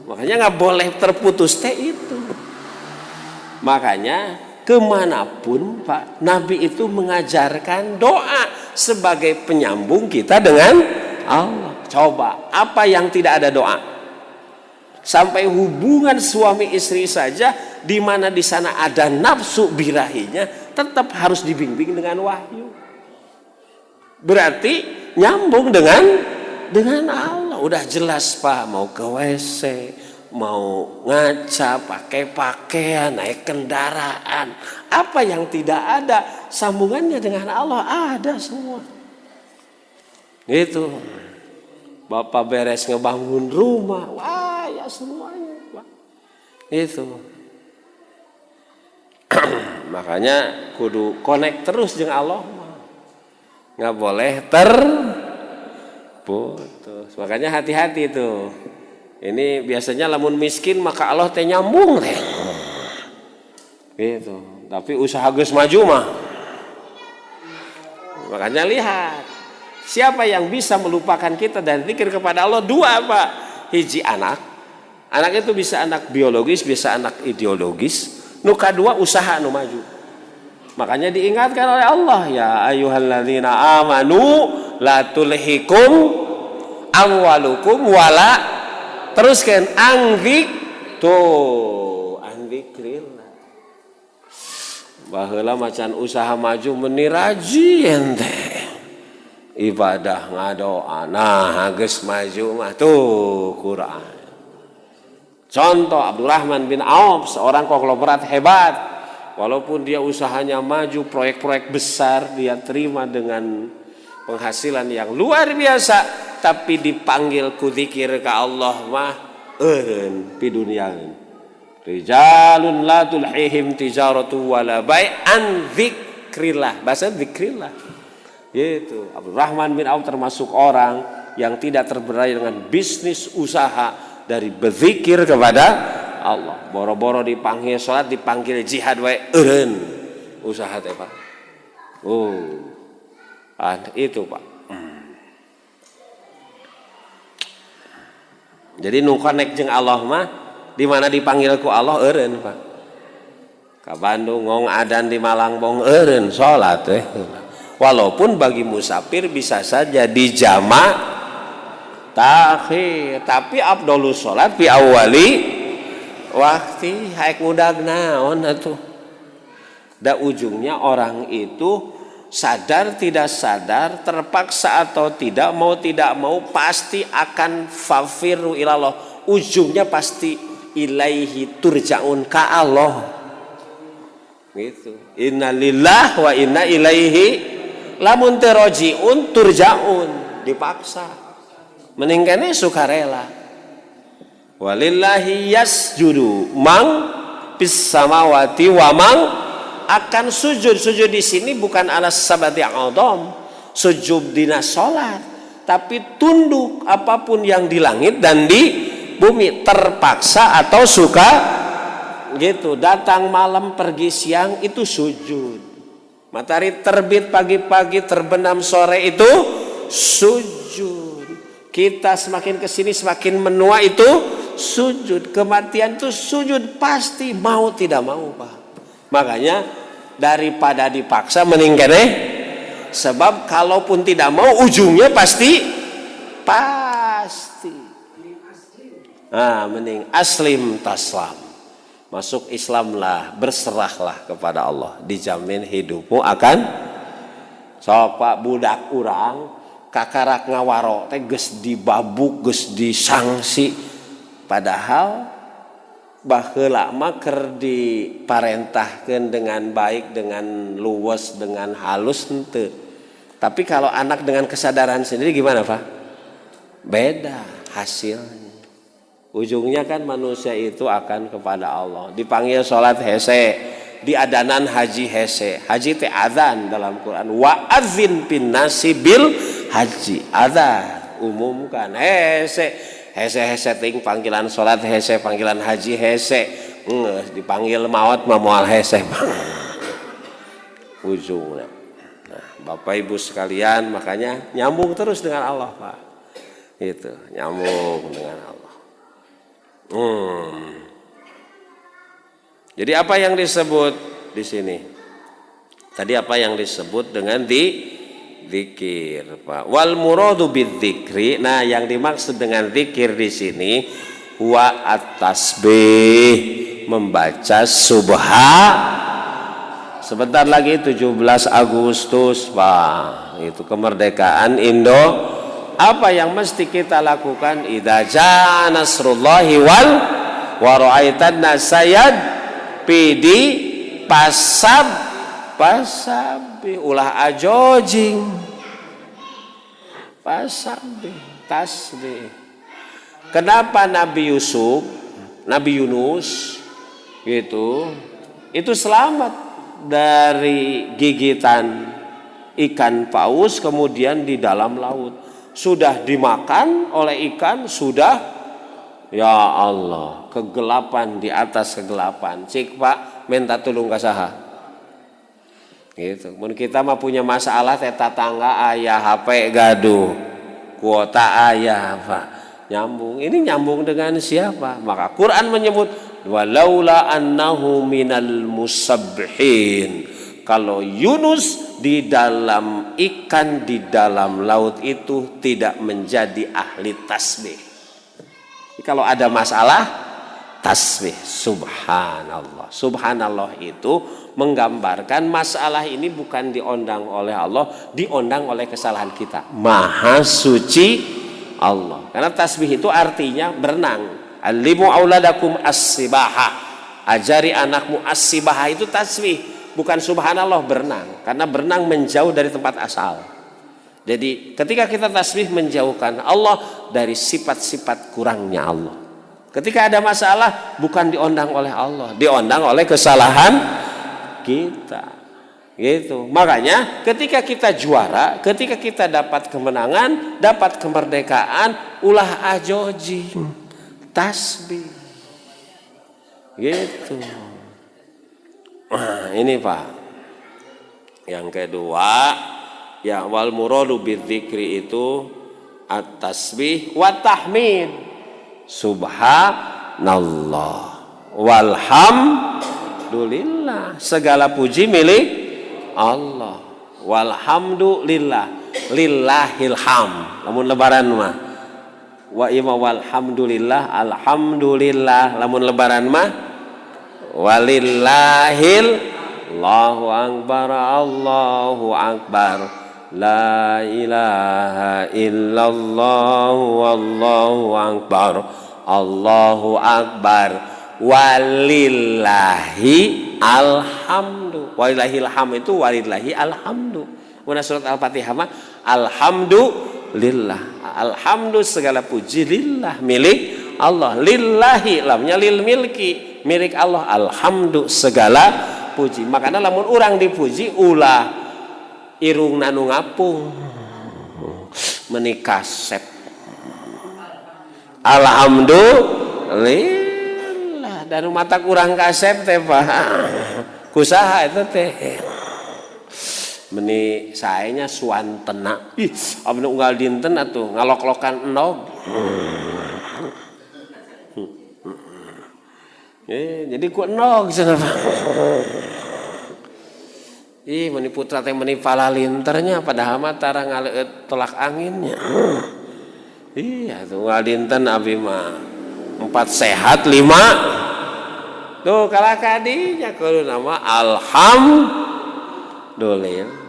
Makanya nggak boleh terputus teh itu. Makanya kemanapun Pak, Nabi itu mengajarkan doa sebagai penyambung kita dengan Allah. Coba, apa yang tidak ada doa? Sampai hubungan suami istri saja, di mana di sana ada nafsu birahinya, tetap harus dibimbing dengan wahyu. Berarti nyambung dengan Allah. Udah jelas Pak, mau ke WC, mau ngaca, pakai pakaian, naik kendaraan, apa yang tidak ada sambungannya dengan Allah ada semua. Gitu. Bapak beres ngebangun rumah, wah ya semuanya, Pak. Itu. Makanya kudu connect terus dengan Allah. Nggak boleh terputus. Makanya hati-hati tuh. Ini biasanya lamun miskin maka Allah teh nyambung teh. Gitu. Tapi usaha geus maju mah. Makanya lihat, siapa yang bisa melupakan kita dan zikir kepada Allah? Dua Pak. Hiji anak. Anak itu bisa anak biologis, bisa anak ideologis. Nu kadua usaha nu maju. Makanya diingatkan oleh Allah, ya ayyuhalladzina amanu la tulhikum amwalukum wala, teruskan angzikrillah. Baheula macan usaha maju meniraji ente. Ibadah ngadoa, nah geus maju mah tuh Quran. Contoh Abdurrahman bin Auf, seorang konglomerat hebat. Walaupun dia usahanya maju, proyek-proyek besar dia terima dengan penghasilan yang luar biasa, tapi dipanggil ku zikir ke Allah mah eureun pi dunyaeun. Rijalun la tulhihim tijaratu wala bai'an dzikrillah. Bahasa dzikrillah. Gitu. Abdurrahman bin Auf termasuk orang yang tidak terberai dengan bisnis usaha dari berzikir kepada Allah. Boro-boro dipanggil sholat, dipanggil jihad wae eureun usaha teh Pak. Itu Pak. Jadi nu connect jeung Allah mah di mana dipanggil ku Allah eureun Pak. Ka Bandung ngong adan di Malangbong eureun salat teh. Walaupun bagi musafir bisa saja di jama' takhir, tapi afdhalus salat fi awali waktu haik ngudag naon atuh. Da ujungnya orang itu sadar tidak sadar, terpaksa atau tidak mau pasti akan fafiru ilallah. Ujungnya pasti ilaihi turja'un, ka Allah. Gitu. Innalillah wa inna ilaihi lamun terojiun turja'un, dipaksa. Meningkane sukarela. Walillahi yasjudu mang bis samawati wa mang akan sujud di sini bukan alas sabati a'dham, sujud dina salat, tapi tunduk apapun yang di langit dan di bumi, terpaksa atau suka gitu. Datang malam pergi siang itu sujud, matahari terbit pagi-pagi terbenam sore itu sujud, kita semakin kesini semakin menua itu sujud, kematian itu sujud pasti, mau tidak mau Pak. Makanya daripada dipaksa mending kene, sebab kalaupun tidak mau ujungnya pasti mending aslim taslam, masuk Islamlah, berserahlah kepada Allah, dijamin hidupmu akan sok Pak. Budak urang kakarak ngawaro teh geus dibabuk geus disangsi, padahal baheula mah keur diparentahkeun dengan baik, dengan luwes, dengan halus henteu. Tapi kalau anak dengan kesadaran sendiri gimana Pak? Beda hasilnya. Ujungnya kan manusia itu akan kepada Allah. Dipanggil sholat hese, diadanan haji hese. Haji teh adzan dalam Quran. Wa adzin bin nasi bil haji. Adzan umumkan hese. Hese ting panggilan sholat hese, panggilan haji hese, dipanggil maut memual hese ujungnya. Nah, Bapak Ibu sekalian, makanya nyambung terus dengan Allah Pak, itu nyambung dengan Allah. Jadi apa yang disebut di sini? Tadi apa yang disebut dengan zikir, Pak. Wal muradu bidzikri. Nah, yang dimaksud dengan zikir di sini wa at-tasbih, membaca sebentar lagi 17 Agustus, Pak. Itu kemerdekaan Indo. Apa yang mesti kita lakukan? Idza jaa nasrullahi wa ra'aitan nasayad pidi pasabi ulah ajojing pasabi tasbih. Kenapa Nabi Yunus gitu itu selamat dari gigitan ikan paus, kemudian di dalam laut sudah dimakan oleh ikan, sudah ya Allah kegelapan di atas kegelapan. Cik Pak minta tulung ka saha gitu. Mun kita mah punya masalah teh tetangga aya HP gaduh, kuota aya Pak, nyambung. Ini nyambung dengan siapa? Maka Quran menyebut walaula annahu minal musabbihin. Kalau Yunus di dalam ikan di dalam laut itu tidak menjadi ahli tasbih. Kalau ada masalah tasbih subhanallah. Subhanallah itu menggambarkan masalah ini bukan diundang oleh Allah, diundang oleh kesalahan kita. Maha suci Allah. Karena tasbih itu artinya berenang. Alimu auladakum as-sibaha. Ajari anakmu as-sibaha itu tasbih. Bukan subhanallah berenang. Karena berenang menjauh dari tempat asal. Jadi ketika kita tasbih menjauhkan Allah dari sifat-sifat kurangnya Allah. Ketika ada masalah bukan diundang oleh Allah, diundang oleh kesalahan kita. Gitu. Makanya ketika kita juara, ketika kita dapat kemenangan, dapat kemerdekaan, ulah ajoji tasbih. Gitu. Nah, ini Pak. Yang kedua, ya wal muradu bidzikri itu at-tasbih wa tahmid. Subhanallah walhamdulillah, segala puji milik Allah. Walhamdulillah, lillahil ham. Lamun lebaran mah wa ima walhamdulillah, alhamdulillah. Lamun lebaran mah walillahil Allahu akbar, Allahu akbar, la ilaha illallah, wallahu akbar, Allahu akbar, walillahi alhamdu. Walillahil hamdu itu walillahi alhamdu. Mana surat Al-Fatihah mah alhamdulillah. Alhamdu segala puji lillah, milik Allah. Lillahi lamnya lil milki, milik Allah. Alhamdu segala puji. Makanya lamun urang dipuji ulah irungna nu ngapung meuni kasep. Alhamdulillah. Dan mata kurang kasep teh Pak. Kusaha eta teh. Meni saenya suantena. Ih, abdi unggal dinten atuh ngalok-lokan enog. Jadi ku enog cenah. Ih, meni putra teh meni palalinternya padahal mah tara ngaleut tolak anginnya. Iya, tuh unggal dinten abdi mah 4 sehat 5. Tuh kalah kadinya kudu nama alhamdulillah.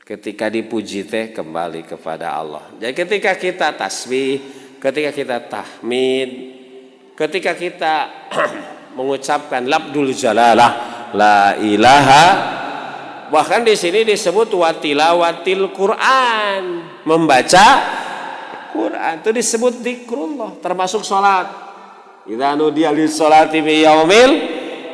Ketika dipuji teh kembali kepada Allah. Jadi ketika kita tasbih, ketika kita tahmid, ketika kita mengucapkan lafdzul jalalah la ilaha, bahkan di sini disebut watilawatil Quran, membaca Quran itu disebut zikrullah, termasuk salat. Idza nudiya lis salati fi yaumil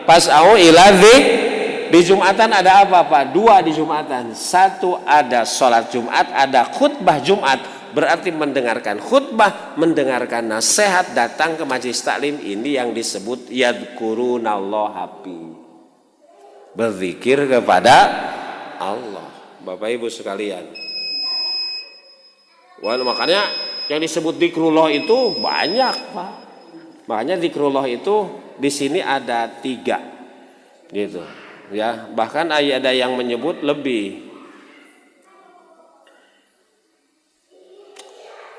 fas'au ila dzikr. Di Jumatan ada apa Pak? 2 di Jumatan. 1 ada sholat Jumat, ada khutbah Jumat. Berarti mendengarkan khutbah, mendengarkan nasihat, datang ke majelis taklim. Ini yang disebut yadkurunallaha fi. Berzikir kepada Allah. Bapak Ibu sekalian. Wah, makanya yang disebut zikrullah itu banyak Pak. Makanya zikrullah itu di sini ada 3. Gitu. Ya, bahkan ada yang menyebut lebih.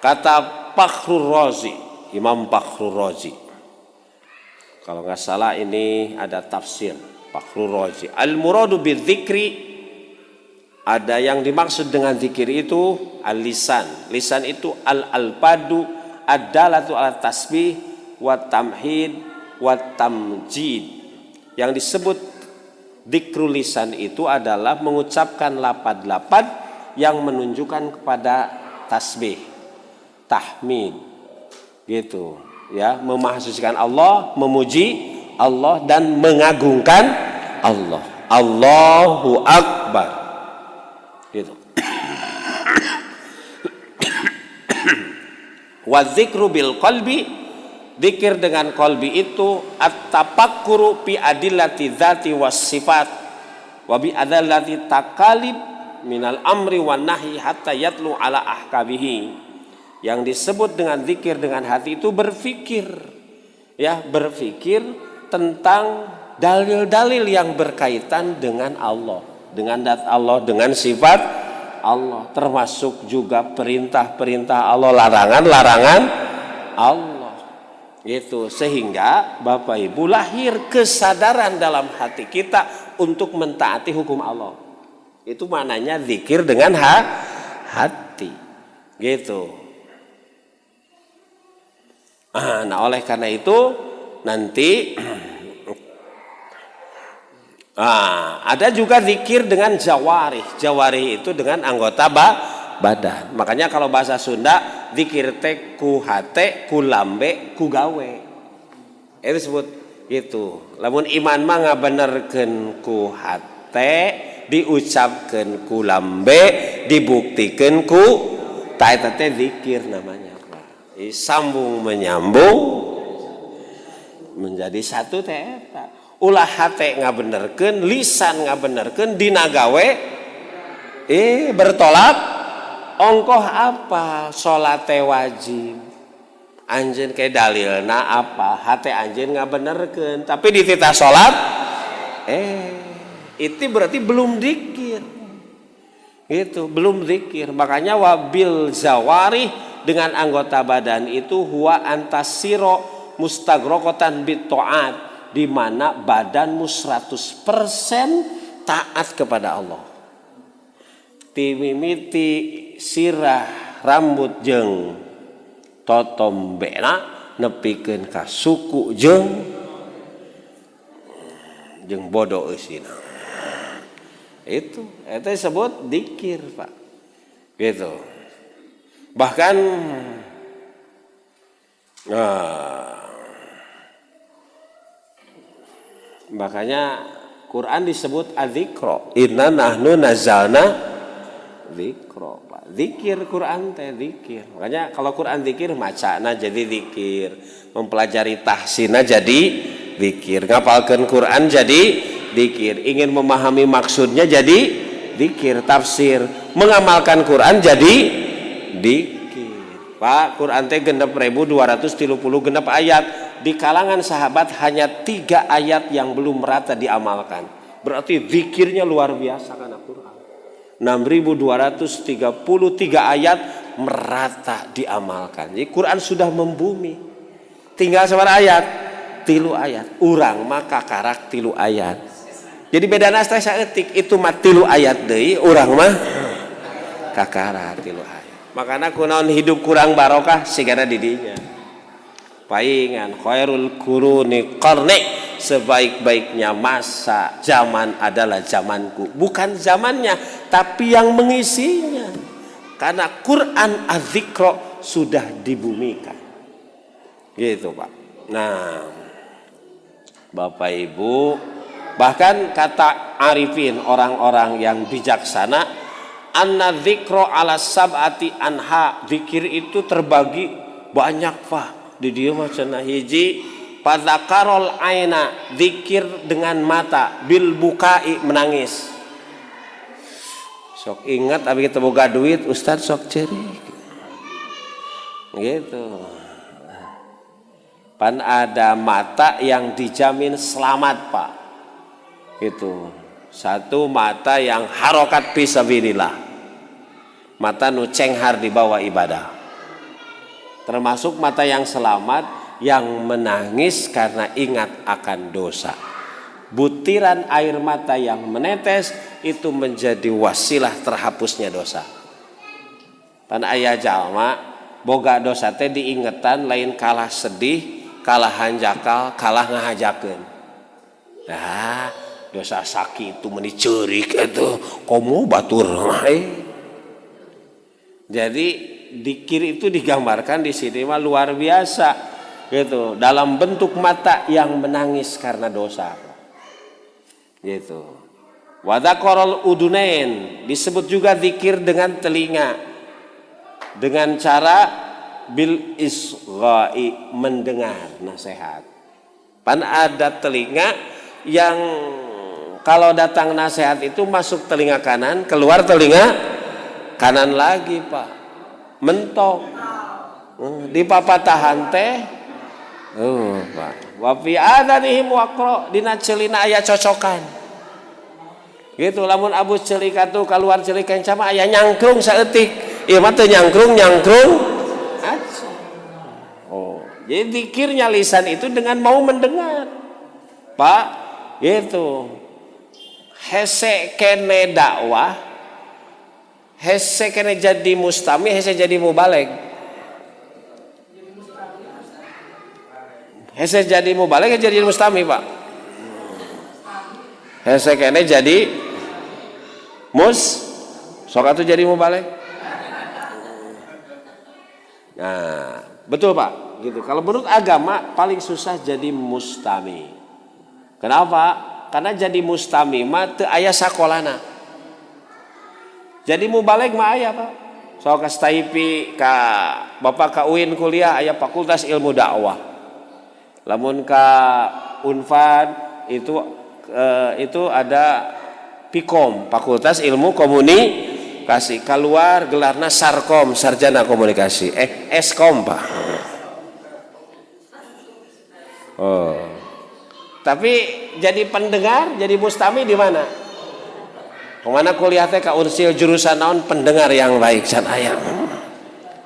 Kata Fakhrur Razi, Imam Fakhrur Razi, kalau nggak salah ini ada tafsir Fakhrur Razi. Al-muradu bidzikri, ada yang dimaksud dengan zikir itu al-lisan. Lisan itu al-alfadu ad-dalatu ala tasbih wa tamhid wa tamjid. Yang disebut dzikrul lisan itu adalah mengucapkan lapad-lapad yang menunjukkan kepada tasbih, tahmid, gitu, ya, memahsuskan Allah, memuji Allah dan mengagungkan Allah. Allahu Akbar, gitu. Wa dzikru bil qalbi, dzikir dengan qalbi itu at-tafakkuru fi adillati dzati was sifat wa bi adallati taqalib minal amri wan nahyi hatta yatlu ala ahkabihi. Yang disebut dengan dzikir dengan hati itu berfikir, ya, berfikir tentang dalil-dalil yang berkaitan dengan Allah, dengan zat Allah, dengan sifat Allah, termasuk juga perintah-perintah Allah, larangan-larangan Allah. Gitu, sehingga Bapak Ibu lahir kesadaran dalam hati kita untuk mentaati hukum Allah. Itu maknanya zikir dengan hati. Gitu. Nah, oleh karena itu nanti ada juga zikir dengan jawarih. Jawarih itu dengan anggota badan. Makanya kalau bahasa Sunda zikir teh ku hate, ku lambe, ku gawe. Itu disebut gitu. Lamun iman mah ngabenerkeun ku hate, diucapkeun ku lambe, dibuktikeun ku ta eta teh zikir namanya. Sambung menyambung menjadi satu teh eta. Ulah hate ngabenerkeun, lisan ngabenerkeun, dina gawe bertolak ongkoh apa? Sholat wajib. Anjeun ke dalilna apa? Hate anjeun ngabenerkeun, tapi di titah sholat itu berarti belum zikir. Itu belum zikir. Makanya wabil zawari, dengan anggota badan itu huwa antasiro mustagrokotan bit ta'at, di mana badanmu 100% taat kepada Allah. Timimiti sirah rambut jeung totombena nepikeun ka suku jeung bodoh eusina. Itu disebut dzikir, Pak. Gitu. Bahkan makanya Quran disebut adzikra. Inna nahnu nazzalna dzikra. Zikir Quran teh zikir. Makanya kalau Quran zikir macana jadi zikir, mempelajari tahsina jadi zikir, ngapalkeun Quran jadi zikir, ingin memahami maksudnya jadi zikir, tafsir, mengamalkan Quran jadi zikir. Pak, Quran teh 6.230 genep ayat. Di kalangan sahabat hanya 3 ayat yang belum merata diamalkan. Berarti zikirnya luar biasa karena Quran. 6.233 ayat merata diamalkan. Jadi Quran sudah membumi. Tinggal seberapa ayat? 3 ayat. Urang maka karak 3 ayat. Jadi beda teh saeutik itu mah 3 ayat deui, urang mah kakara 3 ayat. Makana kunaon hidup kurang barokah sigana di dinya. Paingan khairul quruni qarni, sebaik-baiknya masa zaman adalah zamanku, bukan zamannya tapi yang mengisinya, karena Quran az-zikra sudah dibumikan gitu, Pak. Nah, Bapak Ibu, bahkan kata arifin, orang-orang yang bijaksana, anna dzikra ala sab'ati anha, zikir itu terbagi banyak, Pak. Di dia mah cenah hiji padzakarol aina, zikir dengan mata, bil bukai, menangis. Sok ingat abi kita boga duit, Ustaz sok ceurik. Gitu. Pan ada mata yang dijamin selamat, Pak. Gitu. Satu mata yang harokat fisabilillah. Mata nu cenghar di bawah ibadah. Termasuk mata yang selamat yang menangis karena ingat akan dosa. Butiran air mata yang menetes itu menjadi wasilah terhapusnya dosa. Pan aya jalma boga dosa teh diingetan lain kalah sedih, kalah hanjakal, kalah ngahajakeun. Nah, dosa sakit itu meuni ceurik itu komo batur. Jadi dzikir itu digambarkan di sini mah luar biasa gitu, dalam bentuk mata yang menangis karena dosa gitu. Wa dzaqarul udunain, disebut juga zikir dengan telinga dengan cara bil isghai, mendengar nasihat. Pan ada telinga yang kalau datang nasihat itu masuk telinga kanan, keluar telinga kanan lagi, Pak. Mentok di papatahan teh Pak, wa fi adanihim waqra, dina ceulina aya cocokan gitu. Lamun abus ceulika tuh keluar ceulika kenca mah aya nyangkrung saeutik, ieu mah teu nyangkrung aja. Oh, jadi zikirnya lisan itu dengan mau mendengar, Pak, gitu. Hese kene dakwah, hese kene jadi mustami, hese jadi mubaleg. Hese jadi mubaleg, jadi mustami, Pak. Hese kene jadi sok atuh jadi mubaleg. Nah, betul, Pak. Gitu. Kalau menurut agama paling susah jadi mustami. Kenapa? Karena jadi mustami mah teu aya sakolana. Jadi mubaleg mah aya, Pak. So ka Staipi, ka Bapak ka UIN kuliah aya Fakultas Ilmu Dakwah. Lamun ka Unfad itu ada Pikom, Fakultas Ilmu Komunikasi. Keluar gelarna Sarkom, Sarjana Komunikasi. Eskom, Pak. Oh. Tapi jadi pendengar, jadi mustami di mana? Kemana kuliah teh ka Unsil jurusan naon, pendengar yang baik san ayam.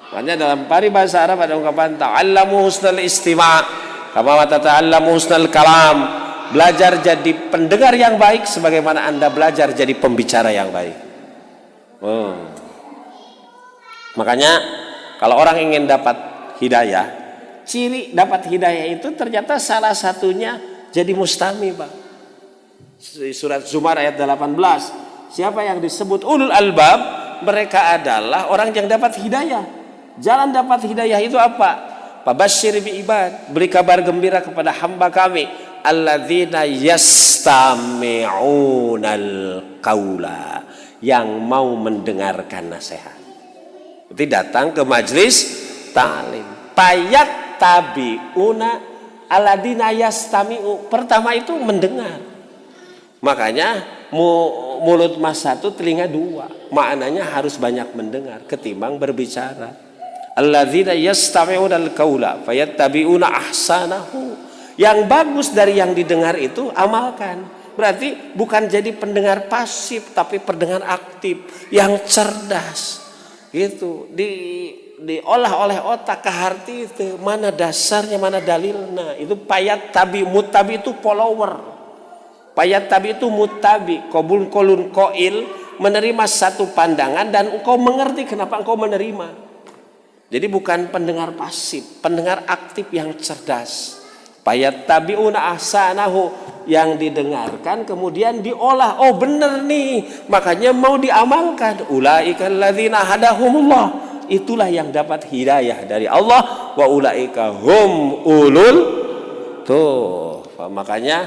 Makanya dalam paribahasa Arab ada ungkapan ta'allamu husnal istima', Kama tata'allamu husnal kalam, belajar jadi pendengar yang baik sebagaimana Anda belajar jadi pembicara yang baik. Makanya kalau orang ingin dapat hidayah, ciri dapat hidayah itu ternyata salah satunya jadi mustami, Pak. Surat Zumar ayat 18. Siapa yang disebut ulul albab? Mereka adalah orang yang dapat hidayah. Jalan dapat hidayah itu apa? Fabasyir bi ibad, beri kabar gembira kepada hamba kami alladzina yastami'unal qaula, yang mau mendengarkan nasihat. Berarti datang ke majelis ta'lim. Payat tabiuna alladzina yastami'u. Pertama itu mendengar. Makanya mulut mas satu, telinga dua. Maknanya harus banyak mendengar ketimbang berbicara. Alladzina yastami'unal qaula fayattabi'una ahsanahu. Yang bagus dari yang didengar itu amalkan. Berarti bukan jadi pendengar pasif tapi pendengar aktif yang cerdas. Gitu. Diolah oleh otak ke hati itu, mana dasarnya, mana dalilnya. Itu payat tabi, mutabi itu follower. Payat tabi itu mutabi, qabul qulun qail, menerima satu pandangan dan engkau mengerti kenapa engkau menerima. Jadi bukan pendengar pasif, pendengar aktif yang cerdas. Payat tabiuna ahsanahu, yang didengarkan kemudian diolah. Oh benar nih, makanya mau diamalkan. Ulaika alladzina hadahumullah, itulah yang dapat hidayah dari Allah. Wa ulaika hum ulul tuh. Makanya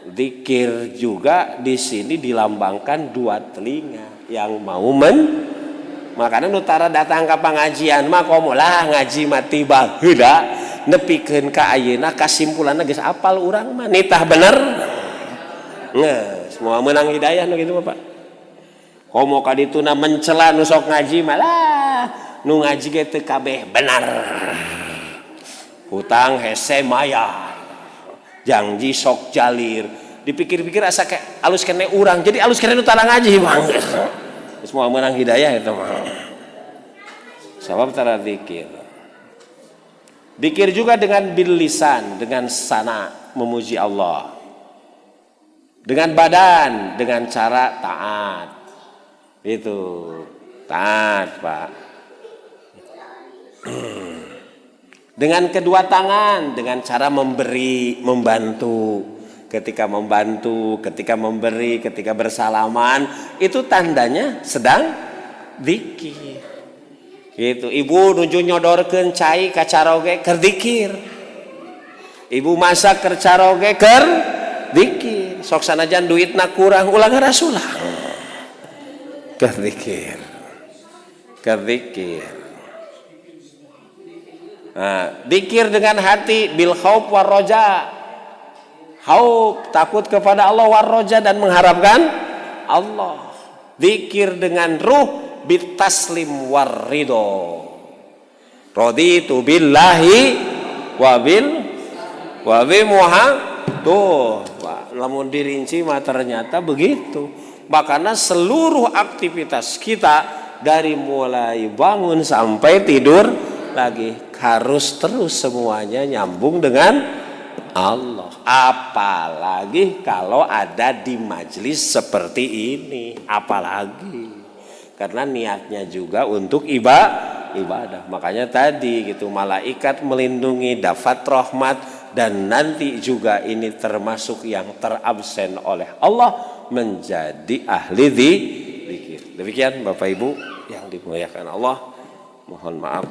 zikir juga di sini dilambangkan dua telinga yang mau makanya nutara datang ke pengajian mah komolah ngaji mati baheula nepikeun ka ayeuna kasimpulanna geus apal urang mah nitah bener. Semua menang hidayah nu kitu mah Pak. Komo ka dituna mencela nu sok ngaji malah nu ngaji ge teu kabeh bener. Hutang hese maya. Janji sok jalir. Dipikir-pikir asa kayak alus kene urang. Jadi alus kene nu tara ngaji Bang. Semua menang hidayah itu mah. Sebab tara zikir. Zikir juga dengan bil lisan, dengan sana memuji Allah. Dengan badan, dengan cara taat. Itu taat, Pak. Dengan kedua tangan, dengan cara memberi, membantu. Ketika membantu, ketika memberi, ketika bersalaman, itu tandanya sedang zikir. Gitu. Ibu nuju nyodorkeun cai ka caroge keur zikir. Ibu masak keur caroge keur zikir. Sok sanajan duitna kurang ulang rasulah. Keur zikir. Keur zikir. Nah, zikir dengan hati bil khauf war roja. Khauf, takut kepada Allah, warroja, dan mengharapkan Allah. Zikir dengan ruh bitaslim warrido. Raditu billahi wabil Muhammad. Tuh, Pak, lamun dirinci mah ternyata begitu. Makanya seluruh aktivitas kita dari mulai bangun sampai tidur lagi harus terus semuanya nyambung dengan Allah. Apalagi kalau ada di majelis seperti ini, apalagi karena niatnya juga untuk ibadah. Makanya tadi gitu, malaikat melindungi, dapat rahmat, dan nanti juga ini termasuk yang terabsen oleh Allah menjadi ahli zikir. Demikian Bapak Ibu yang dimuliakan Allah, mohon maaf.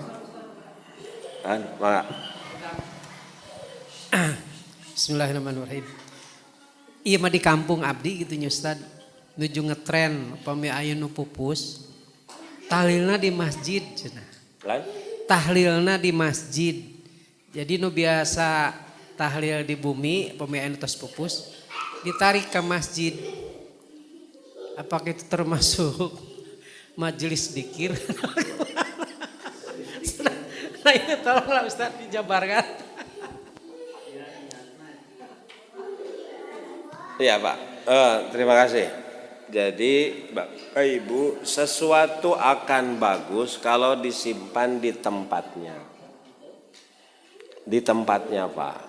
Bismillahirrahmanirrahim. Iya mah di kampung abdi gitu nya Ustad. Nuju ngetren pami aya nu pupus. Tahlilna di masjid cenah. Tahlilna di masjid. Jadi nu biasa tahlil di bumi pami aya nu tos pupus ditarik ke masjid. Apakah itu termasuk majelis zikir? Nah ini tolonglah Ustaz dijabarkan. Iya Pak, terima kasih. Jadi Bapak Ibu, sesuatu akan bagus kalau disimpan di tempatnya. Di tempatnya Pak.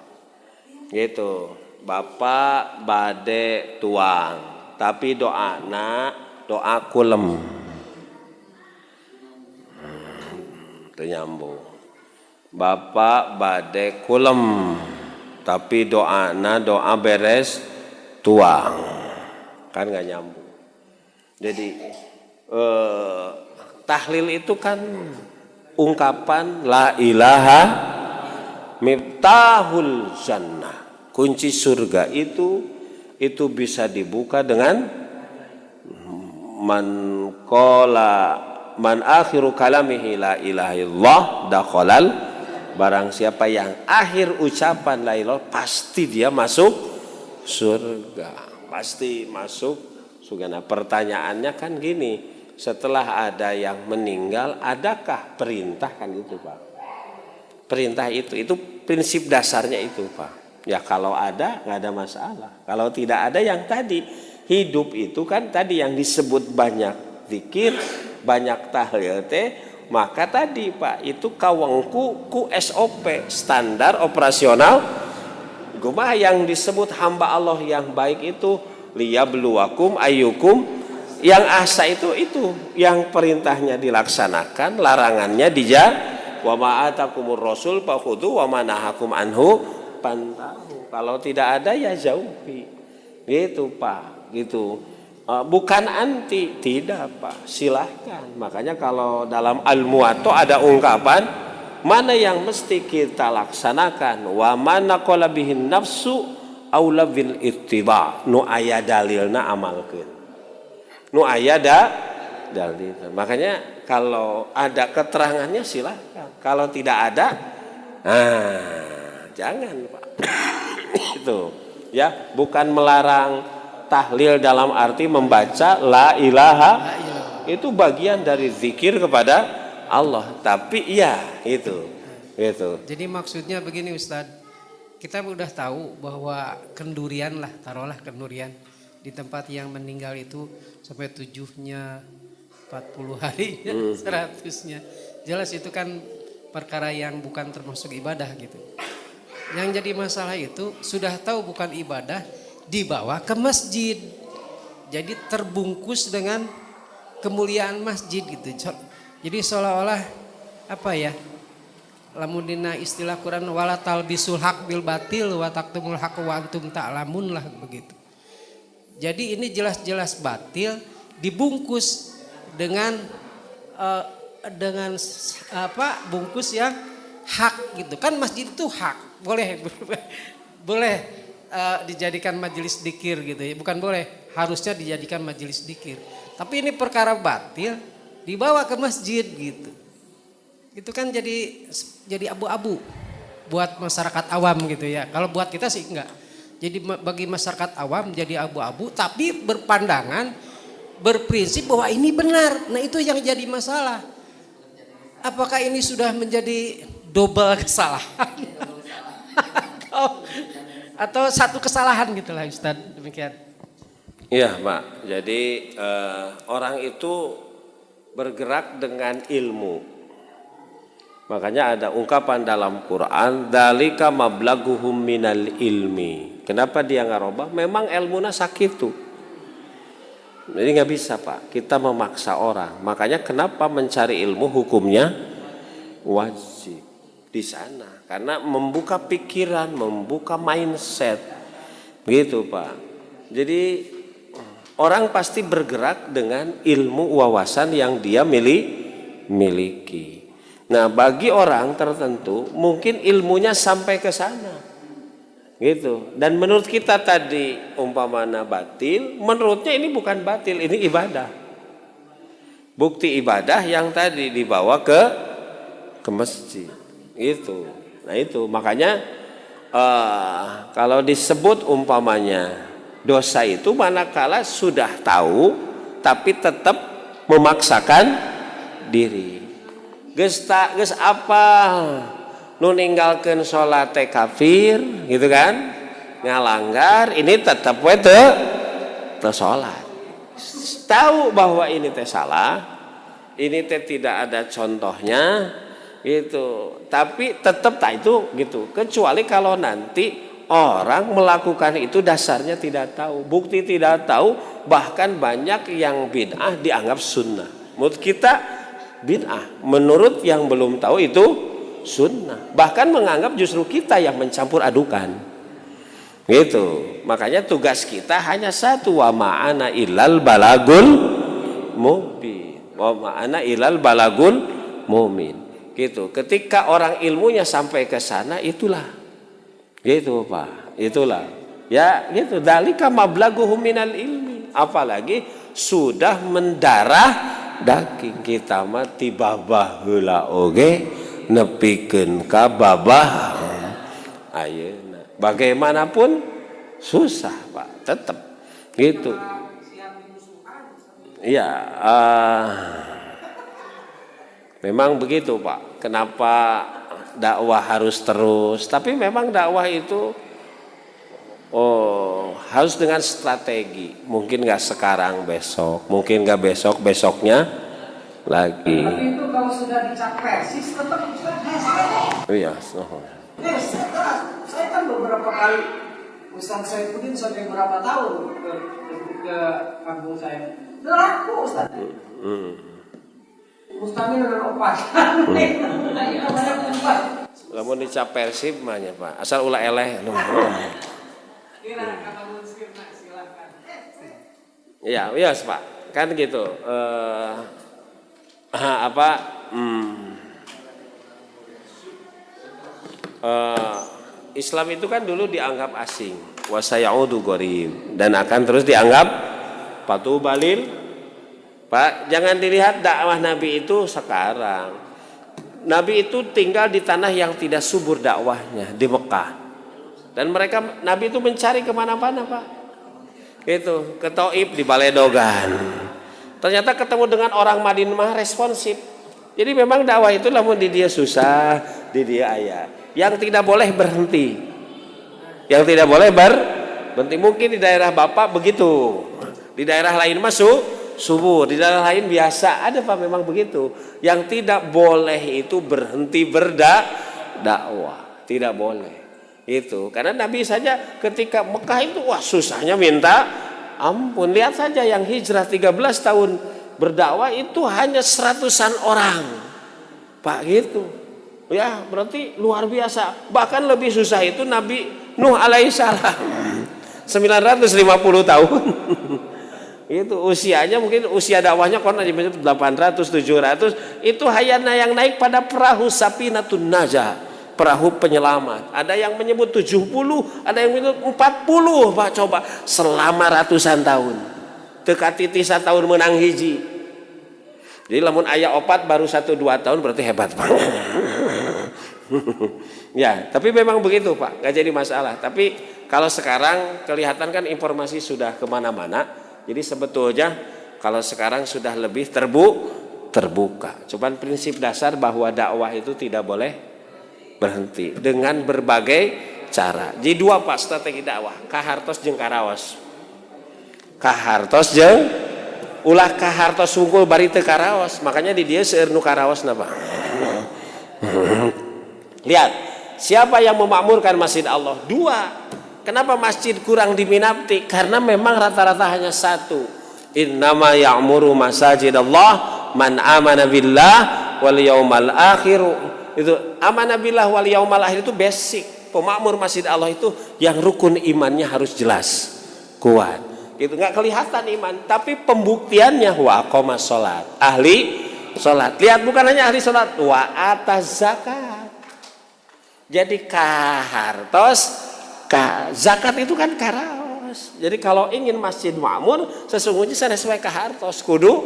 Gitu. Bapak bade tuang, tapi doa kulem. Nyambung. Bapak bade kulem, tapi doa beres tuang. Kan nggak nyambung. Jadi tahlil itu kan ungkapan la ilaha miftahul jannah. Kunci surga itu bisa dibuka dengan man akhiru kalamihi la ilaha illallah dakhalal, barang siapa yang akhir ucapan la ilaha pasti dia masuk surga. Pasti masuk surga. Nah, pertanyaannya kan gini, setelah ada yang meninggal adakah perintah, kan itu Pak. Perintah itu prinsip dasarnya itu Pak. Ya kalau ada nggak ada masalah. Kalau tidak ada yang tadi hidup itu kan tadi yang disebut banyak zikir, banyak tahlil maka tadi Pak itu kawangku ku SOP standar operasional gumah yang disebut hamba Allah yang baik itu liyabluwakum ayyukum, yang asa itu yang perintahnya dilaksanakan, larangannya wa ma atakumur rasul fakhudhu wa ma nahakum anhu pantahu. Kalau tidak ada ya jauhi. Gitu Pak, gitu. Bukan anti, tidak Pak, silahkan. Makanya kalau dalam Al-Muwatta ada ungkapan mana yang mesti kita laksanakan, wa mana qala bihin nafsu aula bil ittiba, nu aya dalilna amalkeun. Nu aya dalil. Makanya kalau ada keterangannya silahkan. Kalau tidak ada, jangan Pak. Itu ya, bukan melarang tahlil dalam arti membaca la ilaha, itu bagian dari zikir kepada Allah. Tapi iya itu. Jadi maksudnya begini Ustadz, kita udah tahu bahwa kendurian lah, taruhlah kendurian di tempat yang meninggal itu sampai 7-nya 40 hari 100-nya. Jelas itu kan perkara yang bukan termasuk ibadah gitu. Yang jadi masalah itu sudah tahu bukan ibadah, dibawa ke masjid. Jadi terbungkus dengan kemuliaan masjid gitu. Jadi seolah-olah apa ya? Lamun dina istilah Quran wala talbisul haq bil batil wa taktumul haq wa antum ta'lamun lah begitu. Jadi ini jelas-jelas batil dibungkus dengan bungkus yang hak gitu. Kan masjid itu hak. Boleh dijadikan majelis dzikir gitu ya. Bukan boleh, harusnya dijadikan majelis dzikir. Tapi ini perkara batil dibawa ke masjid gitu. Itu kan jadi abu-abu buat masyarakat awam gitu ya. Kalau buat kita sih enggak. Jadi bagi masyarakat awam jadi abu-abu, tapi berpandangan, berprinsip bahwa ini benar. Nah itu yang jadi masalah. Apakah ini sudah menjadi double kesalahan? Atau satu kesalahan gitulah Ustaz, demikian. Iya Pak, jadi orang itu bergerak dengan ilmu. Makanya ada ungkapan dalam Quran, dzalika mablaghuhum minal ilmi. Kenapa dia ngarobah? Memang ilmunya sakitu. Jadi nggak bisa Pak, kita memaksa orang. Makanya kenapa mencari ilmu hukumnya wajib di sana. Karena membuka pikiran, membuka mindset. Gitu Pak. Jadi orang pasti bergerak dengan ilmu wawasan yang dia miliki. Nah, bagi orang tertentu mungkin ilmunya sampai ke sana. Gitu. Dan menurut kita tadi umpamana batil, menurutnya ini bukan batil, ini ibadah. Bukti ibadah yang tadi dibawa ke masjid. Itu. Nah, itu makanya kalau disebut umpamanya dosa itu manakala sudah tahu tapi tetap memaksakan diri. Geus apa nu ninggalkeun salat teh kafir gitu kan, ngalanggar, ini tetap we teu salat. Tahu bahwa ini teh salah, ini teh tidak ada contohnya gitu, tapi tetap tak itu gitu. Kecuali kalau nanti orang melakukan itu dasarnya tidak tahu, bukti tidak tahu, bahkan banyak yang bid'ah dianggap sunnah. Menurut kita bid'ah, menurut yang belum tahu itu sunnah. Bahkan menganggap justru kita yang mencampur adukan. Gitu. Makanya tugas kita hanya satu, wa ma'ana ilal balagul mubin. Wa ma'ana ilal balagul mumin. Gitu. Ketika orang ilmunya sampai ke sana, itulah. Gitu Pak, itulah. Ya gitu, dalika mablaghuhum minal ilmi. Apalagi sudah mendarah daging, kita mah tibabah heula oge nepikeun ka babah ayeuna. Bagaimanapun susah Pak, tetap gitu. Iya, memang begitu Pak. Kenapa dakwah harus terus? Tapi memang dakwah itu harus dengan strategi. Mungkin nggak sekarang, besok. Mungkin nggak besok, besoknya lagi. Tapi itu kalau sudah dicap persis tetap Iya. saya kan beberapa kali Ustaz Saifuddin sampai berapa tahun ke kampung saya. Laku Ustaz. Mustami dengan opat. Lamun dicap persib mah nya Pak. Asal ulah eleh. Iya, iya Pak. Kan gitu. Islam itu kan dulu dianggap asing, wa sayaudu gharib, dan akan terus dianggap patubalil. Pak, jangan dilihat dakwah Nabi itu sekarang. Nabi itu tinggal di tanah yang tidak subur dakwahnya, di Mekah. Dan mereka, Nabi itu mencari kemana-mana Pak. Itu, ke Taif di Baledogan. Ternyata ketemu dengan orang Madinah responsif. Jadi memang dakwah itu namun di dia susah, di dia ayah. Yang tidak boleh berhenti. Yang tidak boleh berhenti. Mungkin di daerah Bapak begitu. Di daerah lain masuk subur, di daerah lain biasa. Ada Pak memang begitu. Yang tidak boleh itu berhenti berdakwah, tidak boleh. Itu karena Nabi saja ketika Mekah itu wah susahnya minta ampun. Lihat saja yang hijrah 13 tahun berdakwah itu hanya 100-an orang. Pak gitu. Ya, berarti luar biasa. Bahkan lebih susah itu Nabi Nuh alaihissalam. 950 tahun. Itu usianya mungkin usia dakwahnya konon 800 700 itu hayana yang naik pada perahu Safinatun Najah, perahu penyelamat. Ada yang menyebut 70, ada yang menyebut 40 Pak, coba selama ratusan tahun. Tekati 3 tahun menang hiji. Jadi lamun aya opat baru 1-2 tahun berarti hebat Pak. Ya, tapi memang begitu Pak, nggak jadi masalah. Tapi kalau sekarang kelihatan kan informasi sudah kemana-mana. Jadi sebetulnya kalau sekarang sudah lebih terbuka. Cuman prinsip dasar bahwa dakwah itu tidak boleh berhenti dengan berbagai cara. Jadi 2 Pak strategi dakwah, kahartos jeung karaos. Kahartos jeung ulah kahartos sungkul bari teu karaos. Makanya di dia seueur nu karaosna Pak. Lihat, siapa yang memakmurkan masjid Allah? 2. Kenapa masjid kurang diminati? Karena memang rata-rata hanya 1. Innama ya'muru masajidallah man amana billah wal yaumal akhir. Itu amana billah wal yaumal akhir itu basic. Pemakmur masjid Allah itu yang rukun imannya harus jelas, kuat. Itu enggak kelihatan iman, tapi pembuktiannya wa aqama salat. Ahli salat. Lihat bukan hanya ahli salat, wa ataz zakat. Jadi kahartos zakat itu kan karaos. Jadi kalau ingin masjid makmur sesungguhnya saya sesuai kahartos kudu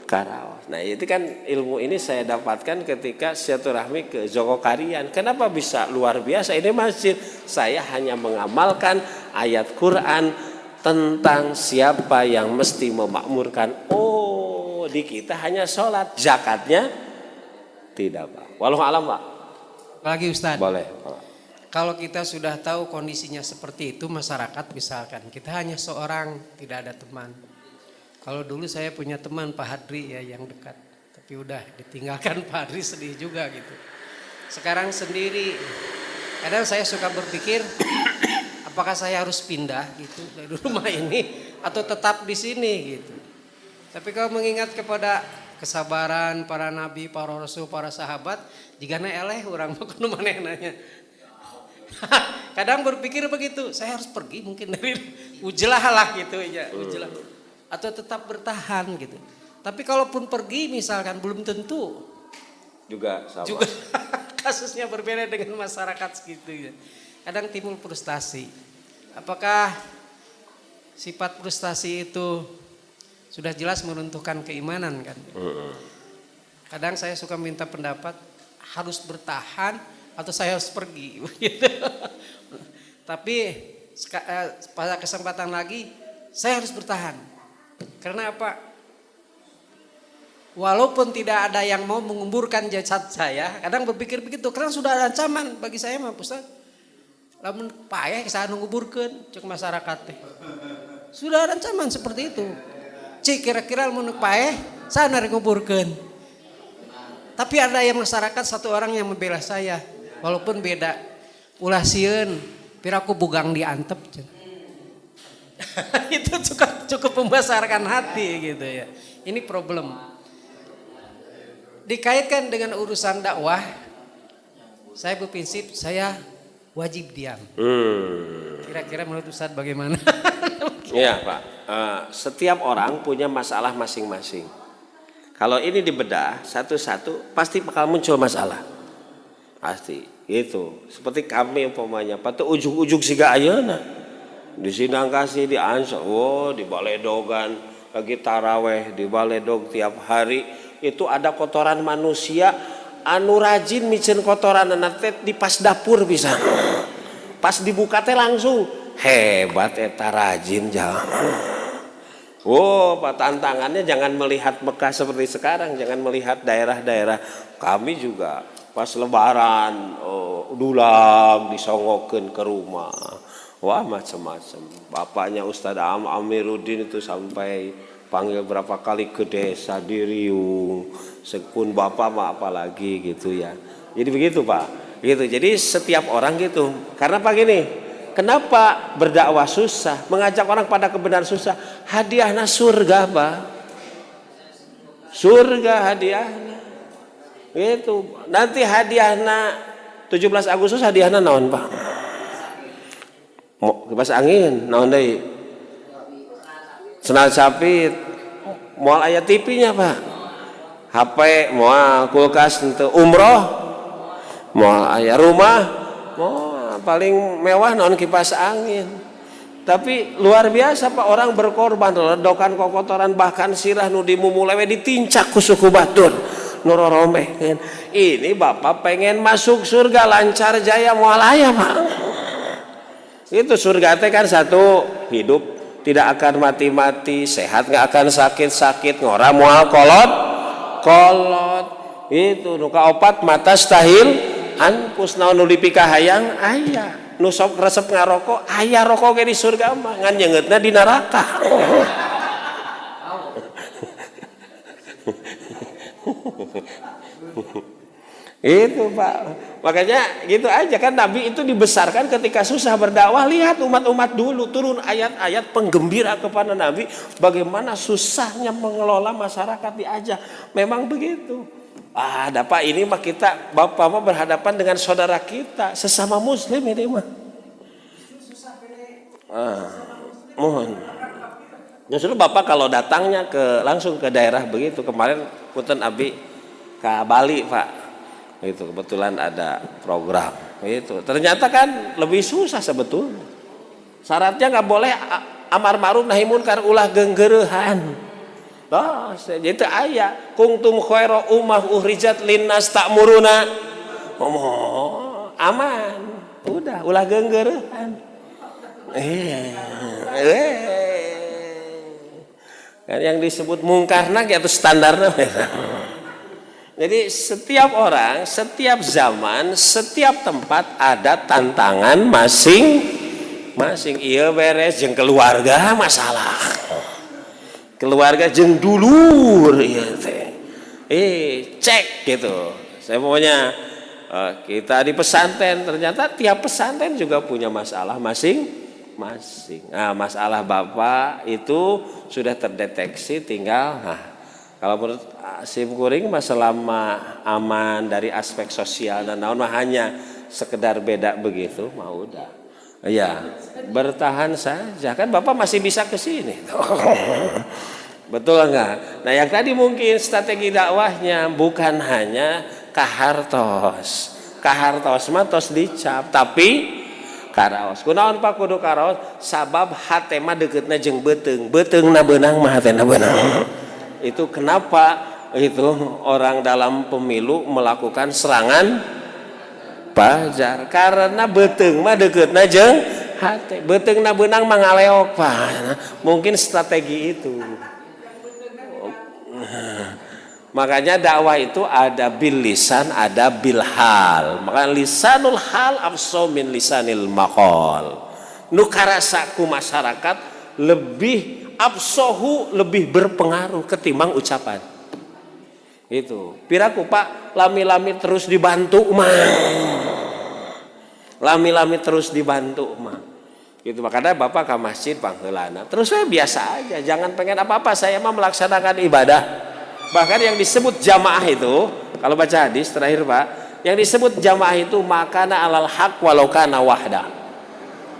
karaos. Nah itu kan ilmu ini saya dapatkan ketika silaturahmi ke Jogokarian. Kenapa bisa luar biasa ini masjid? Saya hanya mengamalkan ayat Quran tentang siapa yang mesti memakmurkan. Oh di kita hanya sholat, zakatnya tidak Pak. Wallahu a'lam Pak. Lagi Ustaz. Boleh. Kalau kita sudah tahu kondisinya seperti itu, masyarakat misalkan kita hanya seorang, tidak ada teman. Kalau dulu saya punya teman Pak Hadri ya yang dekat, tapi udah ditinggalkan Pak Hadri, sedih juga gitu. Sekarang sendiri, kadang saya suka berpikir apakah saya harus pindah gitu dari rumah ini atau tetap di sini gitu. Tapi kalau mengingat kepada kesabaran para nabi, para rasul, para sahabat, jigana eleh urang mah kudu manehna. Kadang berpikir begitu, saya harus pergi mungkin dari ujlah lah gitu ya, ujlah. Atau tetap bertahan gitu. Tapi kalaupun pergi misalkan belum tentu juga sama. Juga kasusnya berbeda dengan masyarakat segitu ya. Kadang timbul frustasi. Apakah sifat frustasi itu sudah jelas meruntuhkan keimanan kan? Kadang saya suka minta pendapat, harus bertahan atau saya harus pergi. Tapi pada kesempatan lagi saya harus bertahan. Karena apa? Walaupun tidak ada yang mau menguburkan jasad saya, kadang berpikir begitu. Karena sudah ada ancaman bagi saya mah Ustaz. Lamun payah saya nguburkeun cek masyarakat teh. Sudah ada ancaman seperti itu. Cik kira-kira mun payah saya narek nguburkeun. Tapi ada yang masyarakat satu orang yang membela saya walaupun beda. Ulah sieun piraku bugang diantep. Itu cukup membesarkan hati gitu ya. Ini problem. Dikaitkan dengan urusan dakwah, saya berprinsip saya wajib diam. Kira-kira menurut Ustadz bagaimana? Iya Pak, setiap orang punya masalah masing-masing. Kalau ini dibedah satu-satu pasti bakal muncul masalah. Pasti itu. Seperti kami umpamanya, patu ujung-ujung siga ayeuna. Di Sindang Kasih, di Ansor, di Baledogan, lagi taraweh di Baledog tiap hari. Itu ada kotoran manusia anu rajin micen kotoran teh di pas dapur bisa. Pas dibuka teh langsung hebat eta rajin jangan. Pak tantangannya jangan melihat Mekah seperti sekarang, jangan melihat daerah-daerah. Kami juga pas lebaran dulang disongokeun ke rumah. Wah macam-macam. Bapaknya Ustadz Amiruddin itu sampai panggil berapa kali ke desa di Riung, sekun bapak mah apalagi gitu ya. Jadi begitu Pak, gitu. Jadi setiap orang gitu. Karena Pak gini, kenapa berdakwah susah, mengajak orang pada kebenaran susah? Hadiahnya surga Pak, surga hadiahnya. Gitu. Nanti hadiahnya 17 Agustus hadiahnya naon Pak? Mau kipas angin, naon deui? Senal capit, moal aya TV-nya Pak, HP, moal kulkas untuk umroh, moal aya rumah, moal paling mewah non kipas angin. Tapi luar biasa Pak, orang berkorban, ledokan kokotoran bahkan sirah nu dimumulewe ditincak ku suku batur, nuroromeh. Ini Bapak pengen masuk surga lancar jaya moal aya Pak. Itu surga teh kan satu hidup. Tidak akan mati-mati, sehat nggak akan sakit-sakit, ngora moal kolot. Itu nuka opat mata stahil anpus naon nu dipika hayang aya. Nu sok resep ngarokok aya rokok ge di surga mah ngan nyeungeutna di neraka. Itu Pak, makanya gitu aja kan Nabi itu dibesarkan ketika susah berdakwah. Lihat umat-umat dulu turun ayat-ayat penggembira kepada Nabi bagaimana susahnya mengelola masyarakat diajak. Memang begitu. Ada Pak, ini mah kita Bapak mah berhadapan dengan saudara kita sesama muslim ini mah. Mohon. Justru Bapak kalau datangnya langsung ke daerah begitu, kemarin punten Abi ke Bali Pak. Itu kebetulan ada program itu ternyata kan lebih susah sebetulnya. Syaratnya nggak boleh amar ma'ruf nahi munkar ulah geunggeurehan. Jadi aya kuntum khaira ummah uhrijat linnas ta'muruna aman udah ulah geunggeurehan. Kan yang disebut mungkarna gitu standarnya. Jadi setiap orang, setiap zaman, setiap tempat ada tantangan masing-masing. Iya beres jeung keluarga masalah. Keluarga jeung dulur ieu teh. Cek gitu. Saya pokoknya kita di pesantren ternyata tiap pesantren juga punya masalah masing-masing. Nah, masalah Bapak itu sudah terdeteksi, tinggal kalau menurut SIM kuring selama aman dari aspek sosial dan naon hanya sekedar beda begitu mah udah. Ya, bertahan saja kan Bapak masih bisa ke sini. Betul enggak? Nah, yang tadi mungkin strategi dakwahnya bukan hanya kahartos. Kahartos mah tos dicap, tapi karaos. Kunaon Pak kudu karaos? Sabab hate mah deuketna jeung beuteung. Beuteungna beunang mah hatena beunang. Itu kenapa itu orang dalam pemilu melakukan serangan pajar karena beuteung mah deuketna jeung hate. Beuteungna beunang mah ngaleok Pak. Mungkin strategi itu. Makanya dakwah itu ada bil lisan, ada bil hal. Maka lisanul hal afsau min lisanil maqal. Nu karasa ku masyarakat lebih absohu, lebih berpengaruh ketimbang ucapan. Itu. Piraku Pak, lami-lami terus dibantu mah. Lami-lami terus dibantu mah. Gitu makanya Bapak ke masjid pangheulana. Terus saya biasa aja, jangan pengen apa-apa, saya mah melaksanakan ibadah. Bahkan yang disebut jamaah itu, kalau baca hadis terakhir Pak, yang disebut jamaah itu makana alal haq walau kana wahda.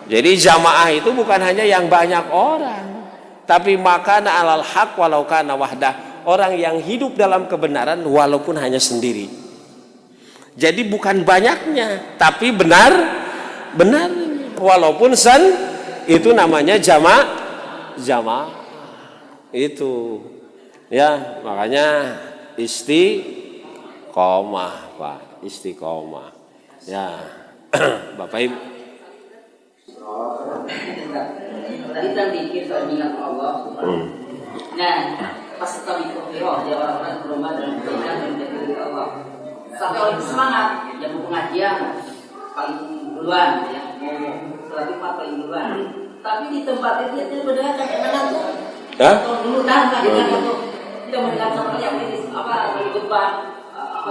Jadi jamaah itu bukan hanya yang banyak orang, tapi makana alal haq walau kana wahda, orang yang hidup dalam kebenaran walaupun hanya sendiri. Jadi bukan banyaknya, tapi benar walaupun itu namanya jamaah itu. Ya, makanya istiqomah Pak, istiqomah. Ya, Bapak Ibu. Tadi kan dikir soal minat Allah. Nah, pas kami kira dia orang-orang berlomba dalam kebaikan dan menjadi Allah. Sampai orang semangat, yang mau pengajian paling duluan, ya mau sholat Jumat paling duluan. Tapi di tempat itu dia benar kayak mana tuh? Kalau dulu kan tuh tidak mendengar sama yang ini lagi khutbah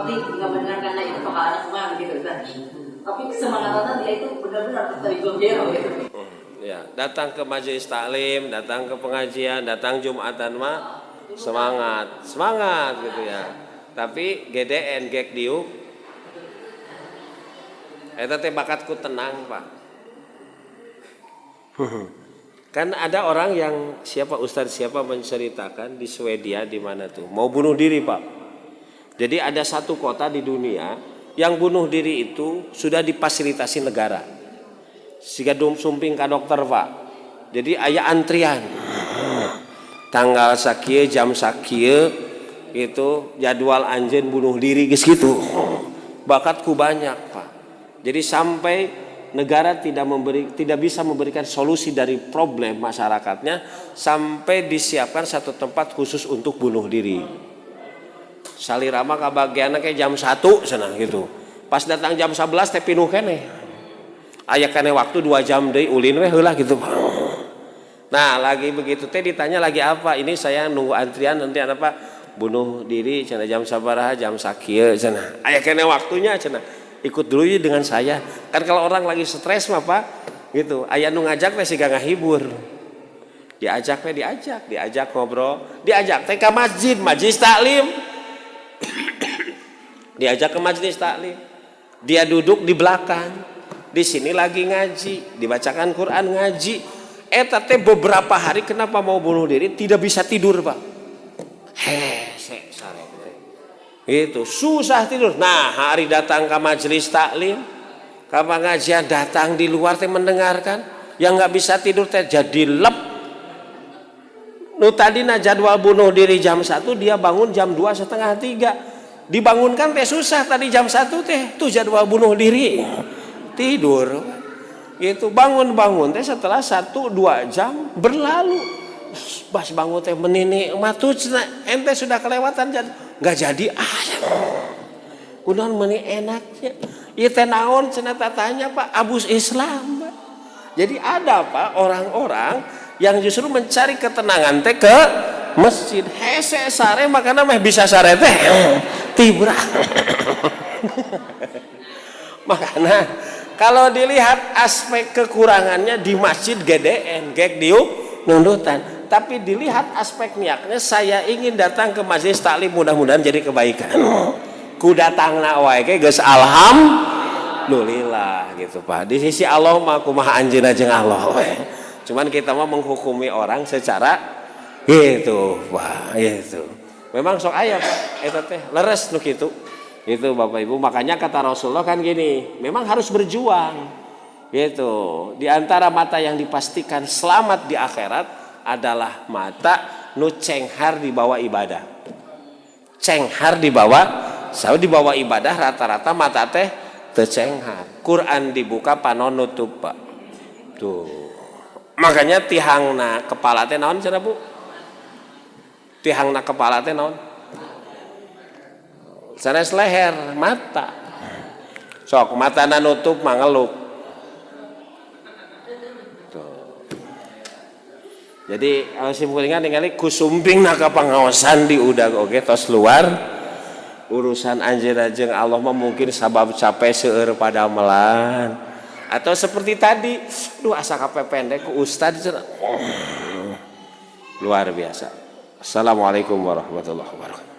tidak mendengar karena itu pengalaman semua gitu kan. Tapi kesemangatannya dia itu benar-benar dari gembira gitu. Ya, datang ke majelis taklim, datang ke pengajian, datang Jumatan mah semangat gitu ya. Tapi GDN gek diuk eta teh bakatku tenang Pak. Kan ada orang yang Ustadz siapa menceritakan di Swedia di mana tuh mau bunuh diri Pak. Jadi ada satu kota di dunia yang bunuh diri itu sudah difasilitasi negara. Siga sumping ka dokter Pak. Jadi aya antrian. Tanggal sakieu jam sakieu itu jadwal anjeun bunuh diri geus kitu. Bakatku banyak Pak. Jadi sampai negara tidak bisa memberikan solusi dari problem masyarakatnya sampai disiapkan satu tempat khusus untuk bunuh diri. Salirama kabagianna kayak jam 1 cenah gitu. Pas datang jam 11 teh pinuh keneh. Aya keneh waktu 2 jam deui ulin we heula gitu. Nah, lagi begitu teh ditanya lagi apa? Ini saya nunggu antrian nanti apa? Bunuh diri cenah jam sabaraha jam sakieu cenah. Aya keneh waktunya cenah. Ikut dulu ya dengan saya. Kan kalau orang lagi stres mah Pak, gitu. Aya nu ngajak teh siga ngahibur. Diajak ngobrol, diajak teh ke majelis taklim. Diajak ke majelis taklim. Dia duduk di belakang. Di sini lagi ngaji, dibacakan Quran ngaji. Eta teh beberapa hari kenapa mau bunuh diri tidak bisa tidur Pak. Itu susah tidur. Nah, hari datang ke majelis taklim, ke pengajian datang di luar teh mendengarkan, yang nggak bisa tidur teh jadi lep. Nu tadi jadwal bunuh diri jam 1 dia bangun jam 2:30, 3. Dibangunkan teh susah tadi jam 1 teh tuh jadwal bunuh diri. Tidur. Itu bangun teh setelah 1-2 jam berlalu. Bas bangun teh menini matuh ente sudah kelewatan nggak jadi kunaon meuni enaknya ieu teh naon cenah tanya Pak abus Islam Pak. Jadi ada Pak orang-orang yang justru mencari ketenangan teh ke masjid hese sare makana mah bisa sare teh tibra makana kalau dilihat aspek kekurangannya di masjid GDN gek diu nundutan, tapi dilihat aspek niatnya saya ingin datang ke masjid taklim mudah-mudahan jadi kebaikan. Ku datangna wae ge geus alhamdulillah gitu Pak. Di sisi Allah mah kumaha anjeunna jeung Allah we. Cuman kita mah menghukumi orang secara gitu Pak, gitu. Memang sok aya Pak, eta teh leres nu kitu. Itu Bapak Ibu, makanya kata Rasulullah kan gini, memang harus berjuang. Gitu. Di antara mata yang dipastikan selamat di akhirat adalah mata nu cenghar di bawah ibadah. Cenghar di bawah di bawah ibadah rata-rata mata teh teu cenghar. Quran dibuka panon nutup Pak. Tuh. Makanya tihangna kepala teh naon cenah Bu? Tihangna kepala teh naon? Sanes leher, mata. Sok matana nutup mangeluk. Jadi simkulingan ningali kusumpingna ka pangaosan di udag oge tos luar urusan anjeunna jeung Allah mah mungkin sabab capek seueur padamelan atau seperti tadi duh asa kapependek ku ustad luar biasa. Assalamualaikum warahmatullahi wabarakatuh.